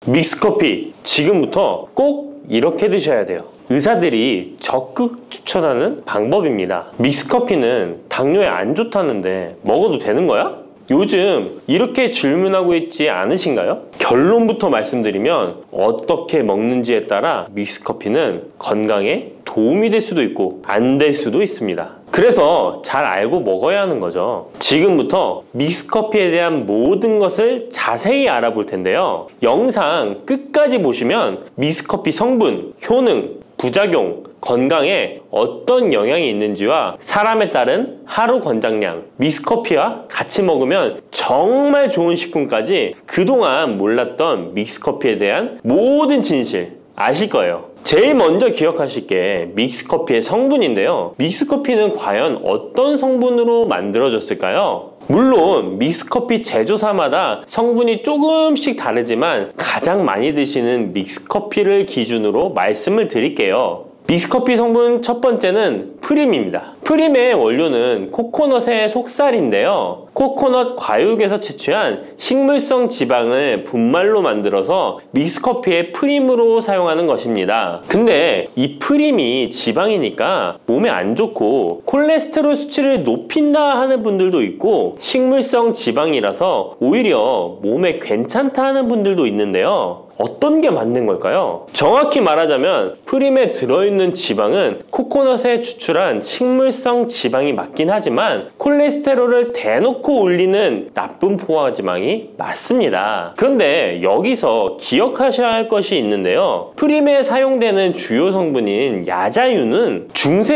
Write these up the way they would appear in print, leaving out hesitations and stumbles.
믹스커피 지금부터 꼭 이렇게 드셔야 돼요. 의사들이 적극 추천하는 방법입니다. 믹스커피는 당뇨에 안 좋다는데 먹어도 되는 거야? 요즘 이렇게 질문하고 있지 않으신가요? 결론부터 말씀드리면 어떻게 먹는지에 따라 믹스커피는 건강에 도움이 될 수도 있고 안 될 수도 있습니다. 그래서 잘 알고 먹어야 하는 거죠. 지금부터 믹스커피에 대한 모든 것을 자세히 알아볼 텐데요. 영상 끝까지 보시면 믹스커피 성분, 효능, 부작용, 건강에 어떤 영향이 있는지와 사람에 따른 하루 권장량, 믹스커피와 같이 먹으면 정말 좋은 식품까지 그동안 몰랐던 믹스커피에 대한 모든 진실 아실 거예요. 제일 먼저 기억하실 게 믹스커피의 성분인데요. 믹스커피는 과연 어떤 성분으로 만들어졌을까요? 물론 믹스커피 제조사마다 성분이 조금씩 다르지만 가장 많이 드시는 믹스커피를 기준으로 말씀을 드릴게요. 믹스커피 성분 첫 번째는 프림입니다. 프림의 원료는 코코넛의 속살인데요. 코코넛 과육에서 채취한 식물성 지방을 분말로 만들어서 믹스커피의 프림으로 사용하는 것입니다. 근데 이 프림이 지방이니까 몸에 안 좋고 콜레스테롤 수치를 높인다 하는 분들도 있고, 식물성 지방이라서 오히려 몸에 괜찮다 하는 분들도 있는데요. 어떤 게 맞는 걸까요? 정확히 말하자면 프림에 들어있는 지방은 코코넛에 추출한 식물성 지방이 맞긴 하지만 콜레스테롤을 대놓고 올리는 나쁜 포화지방이 맞습니다. 그런데 여기서 기억하셔야 할 것이 있는데요. 프림에 사용되는 주요 성분인 야자유는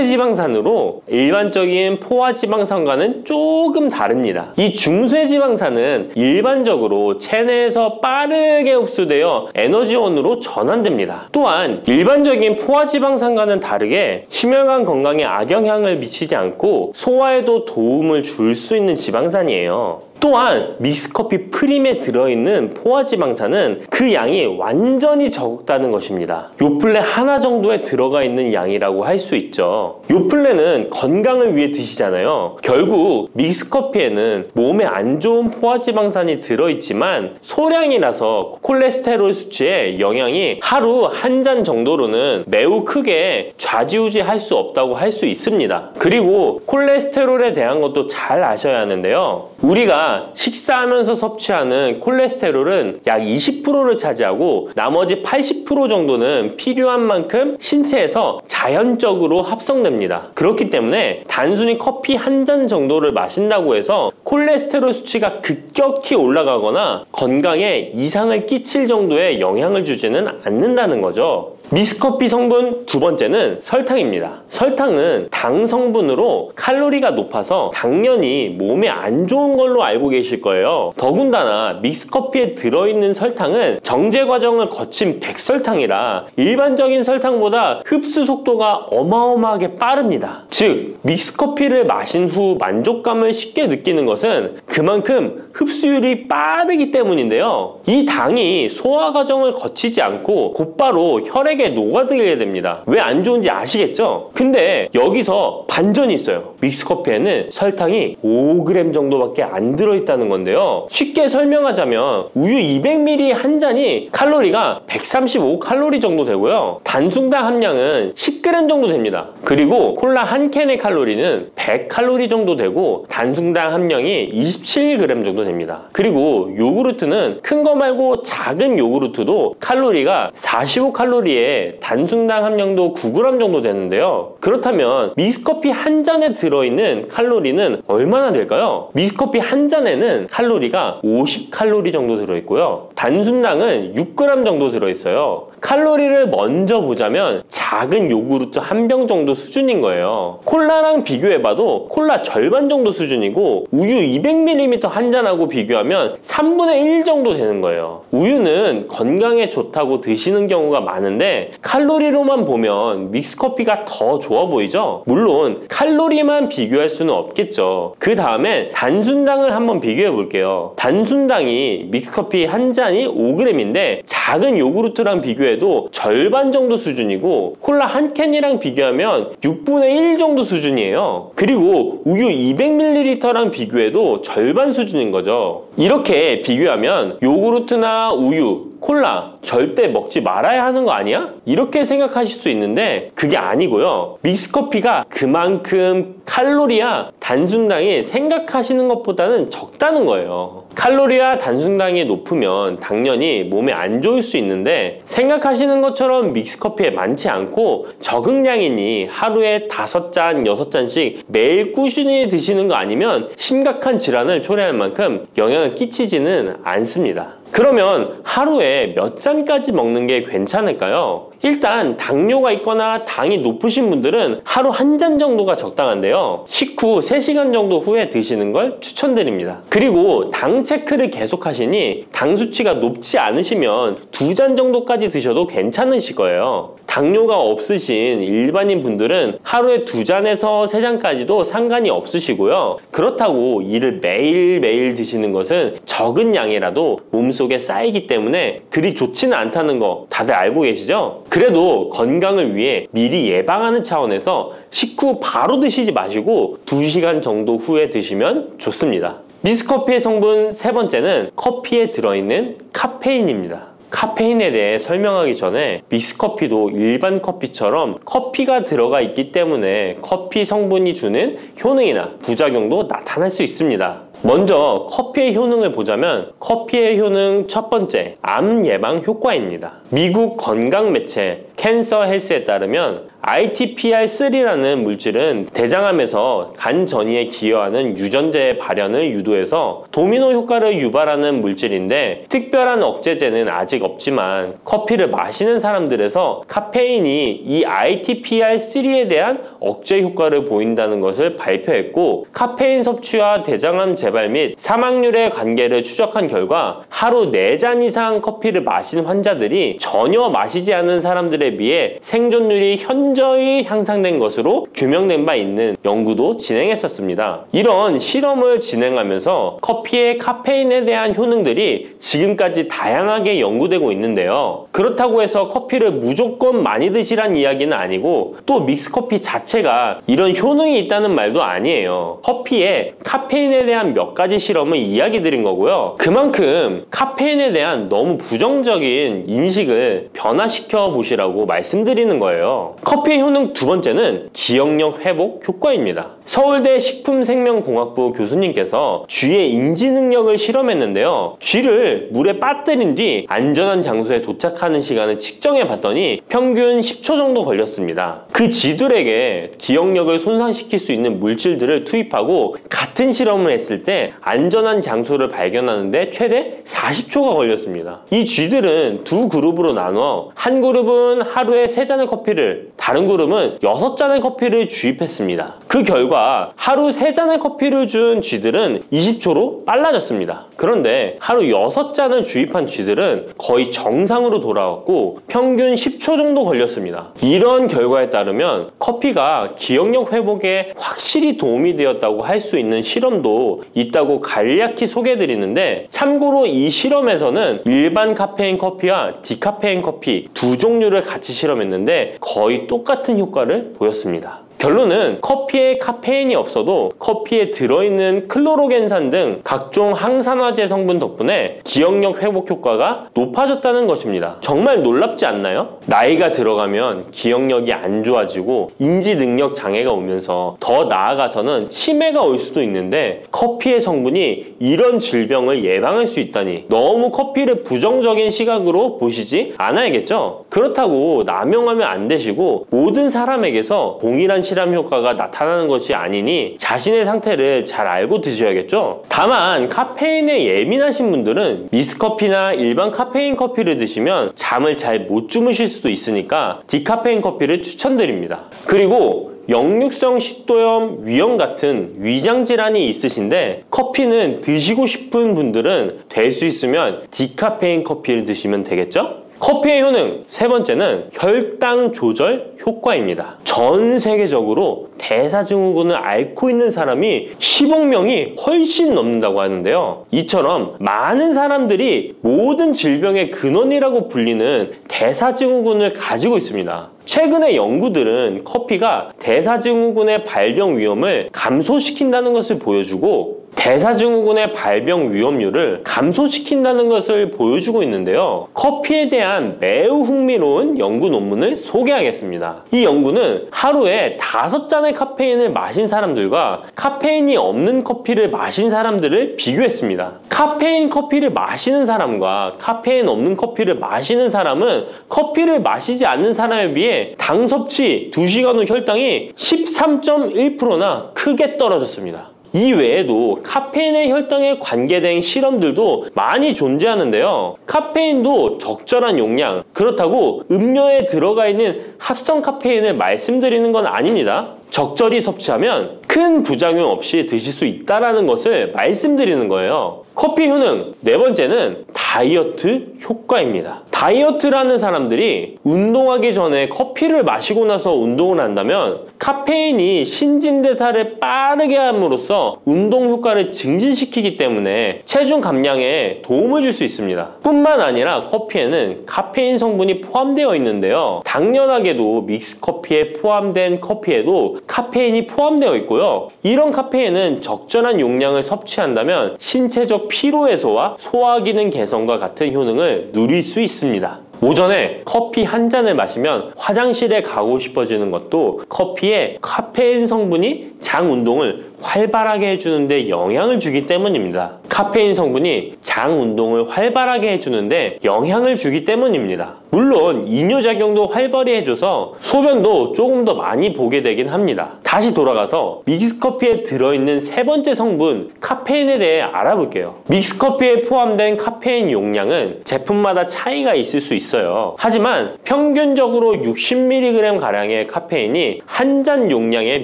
중쇄지방산으로 일반적인 포화지방산과는 조금 다릅니다. 이 중쇄지방산은 일반적으로 체내에서 빠르게 흡수되어 에너지원으로 전환됩니다. 또한 일반적인 포화지방산과는 다르게 심혈관 건강에 악영향을 미치지 않고 소화에도 도움을 줄 수 있는 지방산이에요. 또한 믹스커피 프림에 들어있는 포화지방산은 그 양이 완전히 적다는 것입니다. 요플레 하나 정도에 들어가 있는 양이라고 할 수 있죠. 요플레는 건강을 위해 드시잖아요. 결국 믹스커피에는 몸에 안 좋은 포화지방산이 들어있지만 소량이라서 콜레스테롤 수치에 영향이 하루 한 잔 정도로는 매우 크게 좌지우지할 수 없다고 할 수 있습니다. 그리고 콜레스테롤에 대한 것도 잘 아셔야 하는데요. 우리가 식사하면서 섭취하는 콜레스테롤은 약 20%를 차지하고 나머지 80% 정도는 필요한 만큼 신체에서 자연적으로 합성됩니다. 그렇기 때문에 단순히 커피 한 잔 정도를 마신다고 해서 콜레스테롤 수치가 급격히 올라가거나 건강에 이상을 끼칠 정도의 영향을 주지는 않는다는 거죠. 믹스커피 성분 두 번째는 설탕입니다. 설탕은 당 성분으로 칼로리가 높아서 당연히 몸에 안 좋은 걸로 알고 계실 거예요. 더군다나 믹스커피에 들어있는 설탕은 정제 과정을 거친 백설탕이라 일반적인 설탕보다 흡수 속도가 어마어마하게 빠릅니다. 즉 믹스커피를 마신 후 만족감을 쉽게 느끼는 것은 그만큼 흡수율이 빠르기 때문인데요. 이 당이 소화 과정을 거치지 않고 곧바로 혈액에 녹아들게 됩니다. 왜 안 좋은지 아시겠죠? 근데 여기서 반전이 있어요. 믹스커피에는 설탕이 5g 정도밖에 안 들어있다는 건데요. 쉽게 설명하자면 우유 200ml 한 잔이 칼로리가 135칼로리 정도 되고요. 단순당 함량은 10g 정도 됩니다. 그리고 콜라 한 캔의 칼로리는 100칼로리 정도 되고 단순당 함량이 27g 정도 됩니다. 그리고 요구르트는 큰 거 말고 작은 요구르트도 칼로리가 45칼로리에 단순당 함량도 9g 정도 되는데요. 그렇다면 믹스커피 한 잔에 들어있는 칼로리는 얼마나 될까요? 믹스커피 한 잔에는 칼로리가 50칼로리 정도 들어있고요. 단순당은 6g 정도 들어있어요. 칼로리를 먼저 보자면 작은 요구르트 한 병 정도 수준인 거예요. 콜라랑 비교해봐도 콜라 절반 정도 수준이고 우유 200ml 한 잔하고 비교하면 3분의 1 정도 되는 거예요. 우유는 건강에 좋다고 드시는 경우가 많은데 칼로리로만 보면 믹스커피가 더 좋아 보이죠? 물론 칼로리만 비교할 수는 없겠죠. 그 다음에 단순당을 한번 비교해 볼게요. 단순당이 믹스커피 한 잔이 5g인데 작은 요구르트랑 비교해도 절반 정도 수준이고 콜라 한 캔이랑 비교하면 6분의 1 정도 수준이에요. 그리고 우유 200ml랑 비교해도 절반 수준인 거죠. 이렇게 비교하면 요구르트나 우유 콜라 절대 먹지 말아야 하는 거 아니야? 이렇게 생각하실 수 있는데 그게 아니고요. 믹스커피가 그만큼 칼로리와 단순당이 생각하시는 것보다는 적다는 거예요. 칼로리와 단순당이 높으면 당연히 몸에 안 좋을 수 있는데 생각하시는 것처럼 믹스커피에 많지 않고 적응량이니 하루에 5잔, 6잔씩 매일 꾸준히 드시는 거 아니면 심각한 질환을 초래할 만큼 영향을 끼치지는 않습니다. 그러면 하루에 몇 잔까지 먹는 게 괜찮을까요? 일단 당뇨가 있거나 당이 높으신 분들은 하루 1잔 정도가 적당한데요. 식후 3시간 정도 후에 드시는 걸 추천드립니다. 그리고 당 체크를 계속 하시니 당 수치가 높지 않으시면 2잔 정도까지 드셔도 괜찮으실 거예요. 당뇨가 없으신 일반인 분들은 하루에 2잔에서 3잔까지도 상관이 없으시고요. 그렇다고 이를 매일매일 드시는 것은 적은 양이라도 몸속에 쌓이기 때문에 그리 좋지는 않다는 거 다들 알고 계시죠? 그래도 건강을 위해 미리 예방하는 차원에서 식후 바로 드시지 마시고 2시간 정도 후에 드시면 좋습니다. 믹스커피의 성분 3번째는 커피에 들어있는 카페인입니다. 카페인에 대해 설명하기 전에 믹스커피도 일반 커피처럼 커피가 들어가 있기 때문에 커피 성분이 주는 효능이나 부작용도 나타날 수 있습니다. 먼저 커피의 효능을 보자면 커피의 효능 첫 번째, 암 예방 효과입니다. 미국 건강 매체 캔서 헬스에 따르면 ITPR3라는 물질은 대장암에서 간 전이에 기여하는 유전자의 발현을 유도해서 도미노 효과를 유발하는 물질인데 특별한 억제제는 아직 없지만 커피를 마시는 사람들에서 카페인이 이 ITPR3에 대한 억제 효과를 보인다는 것을 발표했고 카페인 섭취와 대장암 재발 및 사망률의 관계를 추적한 결과 하루 4잔 이상 커피를 마신 환자들이 전혀 마시지 않은 사람들에 비해 생존율이 현저히 향상된 것으로 규명된 바 있는 연구도 진행했었습니다. 이런 실험을 진행하면서 커피의 카페인에 대한 효능들이 지금까지 다양하게 연구되고 있는데요. 그렇다고 해서 커피를 무조건 많이 드시란 이야기는 아니고 또 믹스커피 자체가 이런 효능이 있다는 말도 아니에요. 커피에 카페인에 대한 몇 가지 실험을 이야기 드린 거고요. 그만큼 카페인에 대한 너무 부정적인 인식을 변화시켜 보시라고 말씀드리는 거예요. 커피의 효능 두 번째는 기억력 회복 효과입니다. 서울대 식품생명공학부 교수님께서 쥐의 인지 능력을 실험했는데요. 쥐를 물에 빠뜨린 뒤 안전한 장소에 도착하는 시간을 측정해 봤더니 평균 10초 정도 걸렸습니다. 그 쥐들에게 기억력을 손상시킬 수 있는 물질들을 투입하고 같은 실험을 했을 때 안전한 장소를 발견하는데 최대 40초가 걸렸습니다. 이 쥐들은 두 그룹으로 나눠 한 그룹은 하루에 3잔의 커피를, 다른 그룹은 6잔의 커피를 주입했습니다. 그 결과 하루 3잔의 커피를 준 쥐들은 20초로 빨라졌습니다. 그런데 하루 6잔을 주입한 쥐들은 거의 정상으로 돌아왔고 평균 10초 정도 걸렸습니다. 이런 결과에 따르면 커피가 기억력 회복에 확실히 도움이 되었다고 할 수 있는 실험도 있다고 간략히 소개해드리는데 참고로 이 실험에서는 일반 카페인 커피와 디카페인 커피 두 종류를 같이 실험했는데 거의 똑같은 효과를 보였습니다. 결론은 커피에 카페인이 없어도 커피에 들어있는 클로로겐산 등 각종 항산화제 성분 덕분에 기억력 회복 효과가 높아졌다는 것입니다. 정말 놀랍지 않나요? 나이가 들어가면 기억력이 안 좋아지고 인지 능력 장애가 오면서 더 나아가서는 치매가 올 수도 있는데 커피의 성분이 이런 질병을 예방할 수 있다니 너무 커피를 부정적인 시각으로 보시지 않아야겠죠? 그렇다고 남용하면 안 되시고 모든 사람에게서 동일한 실험 효과가 나타나는 것이 아니니 자신의 상태를 잘 알고 드셔야겠죠? 다만 카페인에 예민하신 분들은 믹스커피나 일반 카페인 커피를 드시면 잠을 잘 못 주무실 수도 있으니까 디카페인 커피를 추천드립니다. 그리고 역류성 식도염, 위염 같은 위장 질환이 있으신데 커피는 드시고 싶은 분들은 될 수 있으면 디카페인 커피를 드시면 되겠죠? 커피의 효능 세 번째는 혈당 조절 효과입니다. 전 세계적으로 대사증후군을 앓고 있는 사람이 10억 명이 훨씬 넘는다고 하는데요. 이처럼 많은 사람들이 모든 질병의 근원이라고 불리는 대사증후군을 가지고 있습니다. 최근의 연구들은 커피가 대사증후군의 발병 위험을 감소시킨다는 것을 보여주고 대사증후군의 발병 위험률을 감소시킨다는 것을 보여주고 있는데요. 커피에 대한 매우 흥미로운 연구 논문을 소개하겠습니다. 이 연구는 하루에 5잔의 카페인을 마신 사람들과 카페인이 없는 커피를 마신 사람들을 비교했습니다. 카페인 커피를 마시는 사람과 카페인 없는 커피를 마시는 사람은 커피를 마시지 않는 사람에 비해 당 섭취 2시간 후 혈당이 13.1%나 크게 떨어졌습니다. 이 외에도 카페인의 혈당에 관계된 실험들도 많이 존재하는데요. 카페인도 적절한 용량, 그렇다고 음료에 들어가 있는 합성 카페인을 말씀드리는 건 아닙니다. 적절히 섭취하면 큰 부작용 없이 드실 수 있다는 것을 말씀드리는 거예요. 커피 효능, 네 번째는 다이어트 효과입니다. 다이어트라는 사람들이 운동하기 전에 커피를 마시고 나서 운동을 한다면 카페인이 신진대사를 빠르게 함으로써 운동 효과를 증진시키기 때문에 체중 감량에 도움을 줄 수 있습니다. 뿐만 아니라 커피에는 카페인 성분이 포함되어 있는데요. 당연하게도 믹스커피에 포함된 커피에도 카페인이 포함되어 있고요. 이런 카페인은 적절한 용량을 섭취한다면 신체적 피로 해소와 소화기능 개선과 같은 효능을 누릴 수 있습니다. 오전에 커피 한 잔을 마시면 화장실에 가고 싶어지는 것도 커피에 카페인 성분이 장 운동을 활발하게 해주는데 영향을 주기 때문입니다. 카페인 성분이 장 운동을 활발하게 해주는데 영향을 주기 때문입니다. 물론 이뇨작용도 활발히 해줘서 소변도 조금 더 많이 보게 되긴 합니다. 다시 돌아가서 믹스커피에 들어있는 세 번째 성분 카페인에 대해 알아볼게요. 믹스커피에 포함된 카페인 용량은 제품마다 차이가 있을 수 있어요. 하지만 평균적으로 60mg 가량의 카페인이 한 잔 용량의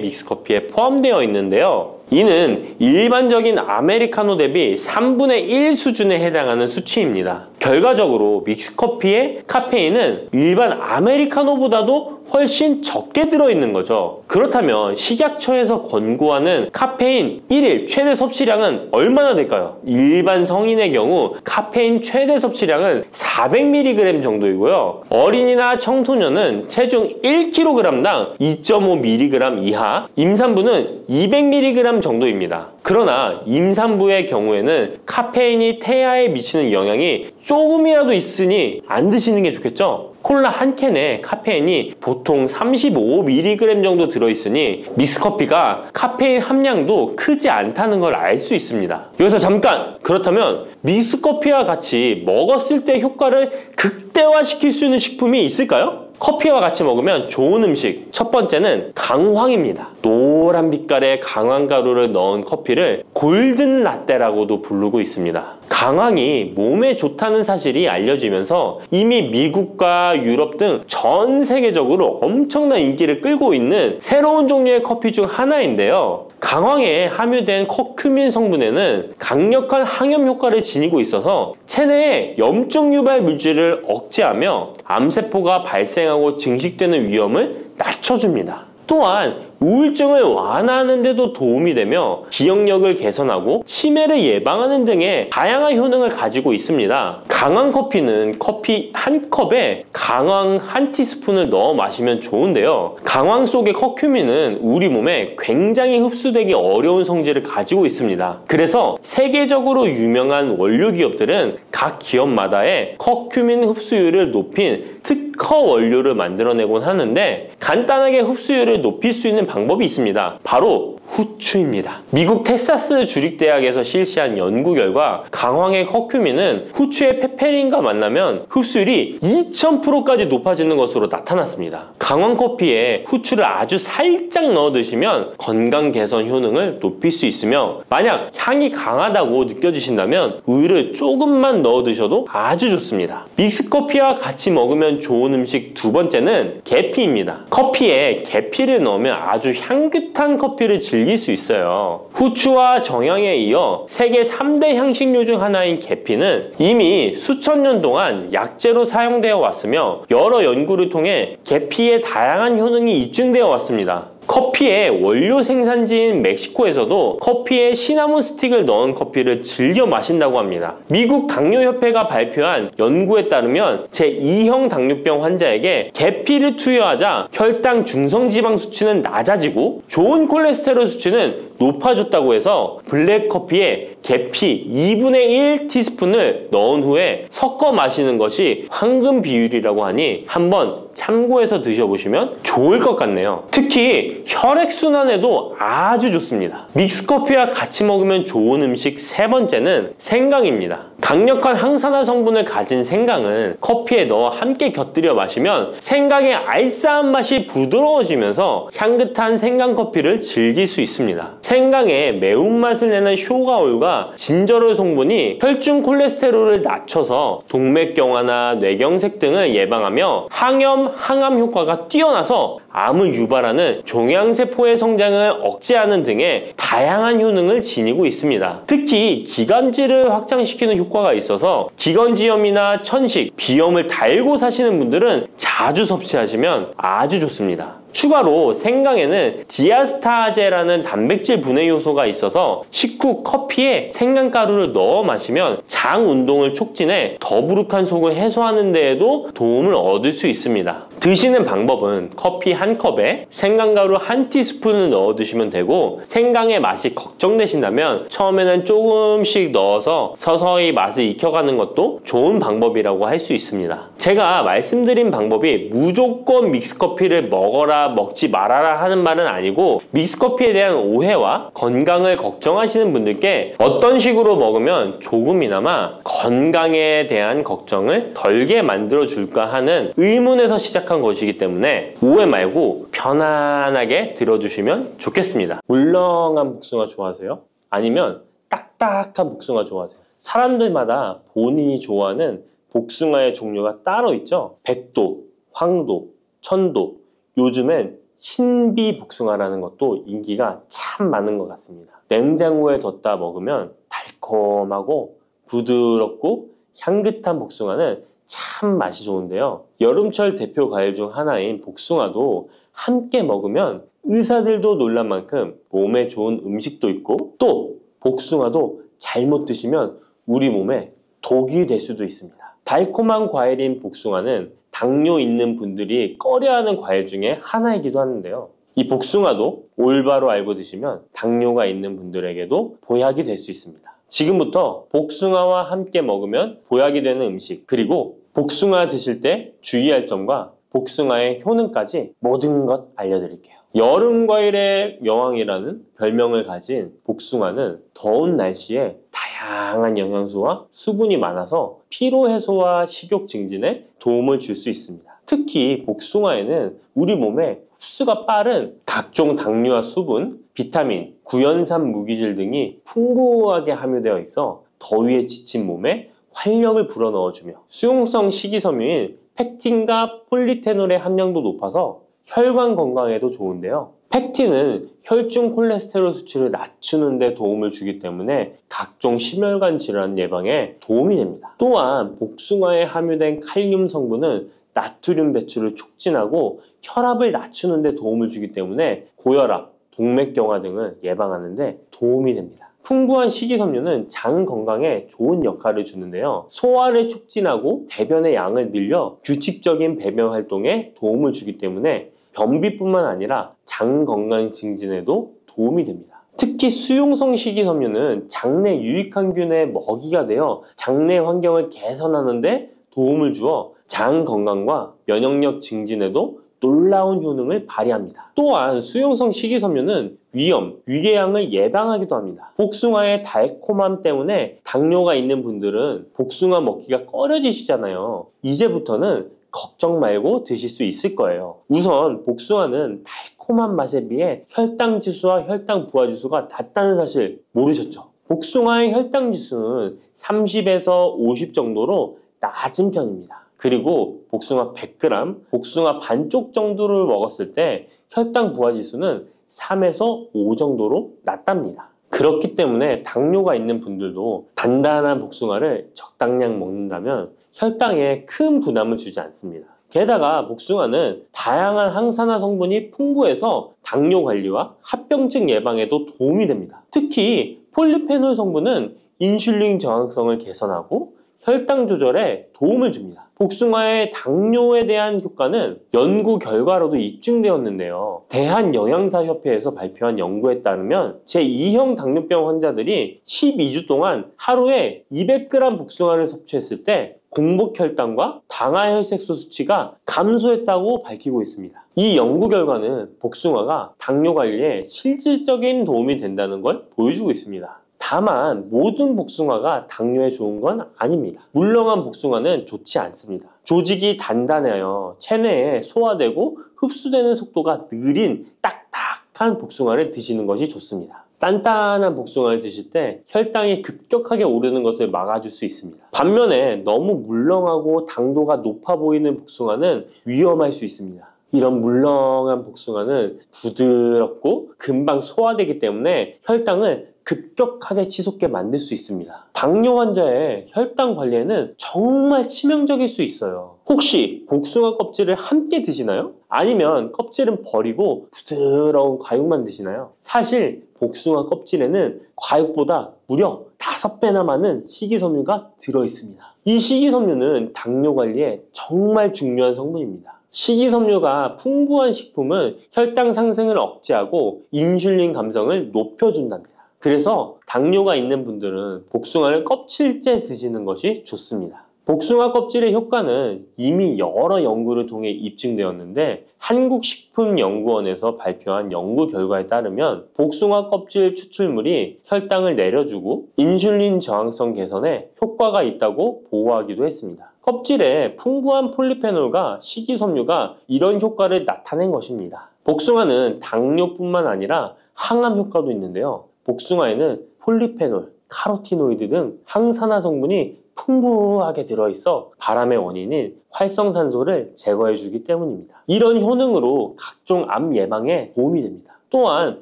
믹스커피에 포함되어 있는데요. 이는 일반적인 아메리카노 대비 3분의 1 수준에 해당하는 수치입니다. 결과적으로 믹스커피의 카페인은 일반 아메리카노보다도 훨씬 적게 들어있는 거죠. 그렇다면 식약처에서 권고하는 카페인 1일 최대 섭취량은 얼마나 될까요? 일반 성인의 경우 카페인 최대 섭취량은 400mg 정도이고요. 어린이나 청소년은 체중 1kg당 2.5mg 이하, 임산부는 200mg 정도입니다. 그러나 임산부의 경우에는 카페인이 태아에 미치는 영향이 조금이라도 있으니 안 드시는 게 좋겠죠? 콜라 한 캔에 카페인이 보통 35mg 정도 들어있으니 믹스커피가 카페인 함량도 크지 않다는 걸 알 수 있습니다. 여기서 잠깐! 그렇다면 믹스커피와 같이 먹었을 때 효과를 극대화시킬 수 있는 식품이 있을까요? 커피와 같이 먹으면 좋은 음식, 첫 번째는 강황입니다. 노란 빛깔의 강황가루를 넣은 커피를 골든 라떼라고도 부르고 있습니다. 강황이 몸에 좋다는 사실이 알려지면서 이미 미국과 유럽 등 전 세계적으로 엄청난 인기를 끌고 있는 새로운 종류의 커피 중 하나인데요. 강황에 함유된 커큐민 성분에는 강력한 항염 효과를 지니고 있어서 체내의 염증 유발 물질을 억제하며 암세포가 발생하고 증식되는 위험을 낮춰줍니다. 또한 우울증을 완화하는 데도 도움이 되며 기억력을 개선하고 치매를 예방하는 등의 다양한 효능을 가지고 있습니다. 강황 커피는 커피 한 컵에 강황 한 티스푼을 넣어 마시면 좋은데요. 강황 속의 커큐민은 우리 몸에 굉장히 흡수되기 어려운 성질을 가지고 있습니다. 그래서 세계적으로 유명한 원료 기업들은 각 기업마다의 커큐민 흡수율을 높인 특허 원료를 만들어내곤 하는데 간단하게 흡수율을 높일 수 있는 방법이 있습니다. 바로 후추입니다. 미국 텍사스 주립대학에서 실시한 연구 결과 강황의 커큐민은 후추의 페페린과 만나면 흡수율이 2000%까지 높아지는 것으로 나타났습니다. 강황 커피에 후추를 아주 살짝 넣어 드시면 건강 개선 효능을 높일 수 있으며 만약 향이 강하다고 느껴지신다면 우유를 조금만 넣어 드셔도 아주 좋습니다. 믹스커피와 같이 먹으면 좋은 음식 두 번째는 계피입니다. 커피에 계피를 넣으면 아주 향긋한 커피를 즐길 수 있어요. 후추와 정향에 이어 세계 3대 향신료 중 하나인 계피는 이미 수천 년 동안 약재로 사용되어 왔으며 여러 연구를 통해 계피의 다양한 효능이 입증되어 왔습니다. 커피의 원료 생산지인 멕시코에서도 커피에 시나몬 스틱을 넣은 커피를 즐겨 마신다고 합니다. 미국 당뇨협회가 발표한 연구에 따르면 제2형 당뇨병 환자에게 계피를 투여하자 혈당 중성지방 수치는 낮아지고 좋은 콜레스테롤 수치는 높아졌다고 해서 블랙커피에 계피 2분의 1 티스푼을 넣은 후에 섞어 마시는 것이 황금 비율이라고 하니 한번 참고해서 드셔보시면 좋을 것 같네요. 특히 혈액순환에도 아주 좋습니다. 믹스커피와 같이 먹으면 좋은 음식 세 번째는 생강입니다. 강력한 항산화 성분을 가진 생강은 커피에 넣어 함께 곁들여 마시면 생강의 알싸한 맛이 부드러워지면서 향긋한 생강커피를 즐길 수 있습니다. 생강의 매운맛을 내는 쇼가올과 진저롤 성분이 혈중 콜레스테롤을 낮춰서 동맥경화나 뇌경색 등을 예방하며 항염, 항암 효과가 뛰어나서 암을 유발하는 종양세포의 성장을 억제하는 등의 다양한 효능을 지니고 있습니다. 특히 기관지를 확장시키는 효과가 있어서 기관지염이나 천식, 비염을 달고 사시는 분들은 자주 섭취하시면 아주 좋습니다. 추가로 생강에는 디아스타제라는 단백질 분해 요소가 있어서 식후 커피에 생강가루를 넣어 마시면 장 운동을 촉진해 더부룩한 속을 해소하는 데에도 도움을 얻을 수 있습니다. 드시는 방법은 커피 한 컵에 생강가루 한 티스푼을 넣어 드시면 되고, 생강의 맛이 걱정되신다면 처음에는 조금씩 넣어서 서서히 맛을 익혀가는 것도 좋은 방법이라고 할 수 있습니다. 제가 말씀드린 방법이 무조건 믹스커피를 먹어라 먹지 말아라 하는 말은 아니고, 믹스커피에 대한 오해와 건강을 걱정하시는 분들께 어떤 식으로 먹으면 조금이나마 건강에 대한 걱정을 덜게 만들어 줄까 하는 의문에서 시작한 것이기 때문에 오해 말고 편안하게 들어주시면 좋겠습니다. 물렁한 복숭아 좋아하세요? 아니면 딱딱한 복숭아 좋아하세요? 사람들마다 본인이 좋아하는 복숭아의 종류가 따로 있죠. 백도, 황도, 천도, 요즘엔 신비 복숭아라는 것도 인기가 참 많은 것 같습니다. 냉장고에 뒀다 먹으면 달콤하고 부드럽고 향긋한 복숭아는 참 맛이 좋은데요. 여름철 대표 과일 중 하나인 복숭아도 함께 먹으면 의사들도 놀랄 만큼 몸에 좋은 음식도 있고, 또 복숭아도 잘못 드시면 우리 몸에 독이 될 수도 있습니다. 달콤한 과일인 복숭아는 당뇨 있는 분들이 꺼려하는 과일 중에 하나이기도 하는데요. 이 복숭아도 올바로 알고 드시면 당뇨가 있는 분들에게도 보약이 될 수 있습니다. 지금부터 복숭아와 함께 먹으면 보약이 되는 음식, 그리고 복숭아 드실 때 주의할 점과 복숭아의 효능까지 모든 것 알려드릴게요. 여름 과일의 여왕이라는 별명을 가진 복숭아는 더운 날씨에 다양한 영양소와 수분이 많아서 피로 해소와 식욕 증진에 도움을 줄 수 있습니다. 특히 복숭아에는 우리 몸에 흡수가 빠른 각종 당류와 수분, 비타민, 구연산 무기질 등이 풍부하게 함유되어 있어 더위에 지친 몸에 활력을 불어넣어주며, 수용성 식이섬유인 펙틴과 폴리페놀의 함량도 높아서 혈관 건강에도 좋은데요. 펙틴은 혈중 콜레스테롤 수치를 낮추는 데 도움을 주기 때문에 각종 심혈관 질환 예방에 도움이 됩니다. 또한 복숭아에 함유된 칼륨 성분은 나트륨 배출을 촉진하고 혈압을 낮추는 데 도움을 주기 때문에 고혈압, 동맥경화 등을 예방하는 데 도움이 됩니다. 풍부한 식이섬유는 장 건강에 좋은 역할을 주는데요. 소화를 촉진하고 배변의 양을 늘려 규칙적인 배변 활동에 도움을 주기 때문에 변비뿐만 아니라 장 건강 증진에도 도움이 됩니다. 특히 수용성 식이섬유는 장내 유익항균의 먹이가 되어 장내 환경을 개선하는 데 도움을 주어 장 건강과 면역력 증진에도 놀라운 효능을 발휘합니다. 또한 수용성 식이섬유는 위염, 위궤양을 예방하기도 합니다. 복숭아의 달콤함 때문에 당뇨가 있는 분들은 복숭아 먹기가 꺼려지시잖아요. 이제부터는 걱정 말고 드실 수 있을 거예요. 우선 복숭아는 달콤한 맛에 비해 혈당 지수와 혈당 부하 지수가 낮다는 사실 모르셨죠? 복숭아의 혈당 지수는 30에서 50 정도로 낮은 편입니다. 그리고 복숭아 100g, 복숭아 반쪽 정도를 먹었을 때 혈당 부하 지수는 3에서 5 정도로 낮답니다. 그렇기 때문에 당뇨가 있는 분들도 단단한 복숭아를 적당량 먹는다면 혈당에 큰 부담을 주지 않습니다. 게다가 복숭아는 다양한 항산화 성분이 풍부해서 당뇨 관리와 합병증 예방에도 도움이 됩니다. 특히 폴리페놀 성분은 인슐린 저항성을 개선하고 혈당 조절에 도움을 줍니다. 복숭아의 당뇨에 대한 효과는 연구 결과로도 입증되었는데요. 대한영양사협회에서 발표한 연구에 따르면 제2형 당뇨병 환자들이 12주 동안 하루에 200g 복숭아를 섭취했을 때 공복 혈당과 당하혈색소 수치가 감소했다고 밝히고 있습니다. 이 연구 결과는 복숭아가 당뇨 관리에 실질적인 도움이 된다는 걸 보여주고 있습니다. 다만 모든 복숭아가 당뇨에 좋은 건 아닙니다. 물렁한 복숭아는 좋지 않습니다. 조직이 단단해요. 체내에 소화되고 흡수되는 속도가 느린 딱딱한 복숭아를 드시는 것이 좋습니다. 단단한 복숭아를 드실 때 혈당이 급격하게 오르는 것을 막아줄 수 있습니다. 반면에 너무 물렁하고 당도가 높아 보이는 복숭아는 위험할 수 있습니다. 이런 물렁한 복숭아는 부드럽고 금방 소화되기 때문에 혈당을 급격하게 치솟게 만들 수 있습니다. 당뇨 환자의 혈당 관리에는 정말 치명적일 수 있어요. 혹시 복숭아 껍질을 함께 드시나요? 아니면 껍질은 버리고 부드러운 과육만 드시나요? 사실 복숭아 껍질에는 과육보다 무려 5배나 많은 식이섬유가 들어있습니다. 이 식이섬유는 당뇨 관리에 정말 중요한 성분입니다. 식이섬유가 풍부한 식품은 혈당 상승을 억제하고 인슐린 감성을 높여준답니다. 그래서 당뇨가 있는 분들은 복숭아를 껍질째 드시는 것이 좋습니다. 복숭아 껍질의 효과는 이미 여러 연구를 통해 입증되었는데 한국식품연구원에서 발표한 연구 결과에 따르면 복숭아 껍질 추출물이 혈당을 내려주고 인슐린 저항성 개선에 효과가 있다고 보고하기도 했습니다. 껍질에 풍부한 폴리페놀과 식이섬유가 이런 효과를 나타낸 것입니다. 복숭아는 당뇨뿐만 아니라 항암 효과도 있는데요. 복숭아에는 폴리페놀, 카로티노이드 등 항산화 성분이 풍부하게 들어있어 바람의 원인인 활성산소를 제거해주기 때문입니다. 이런 효능으로 각종 암 예방에 도움이 됩니다. 또한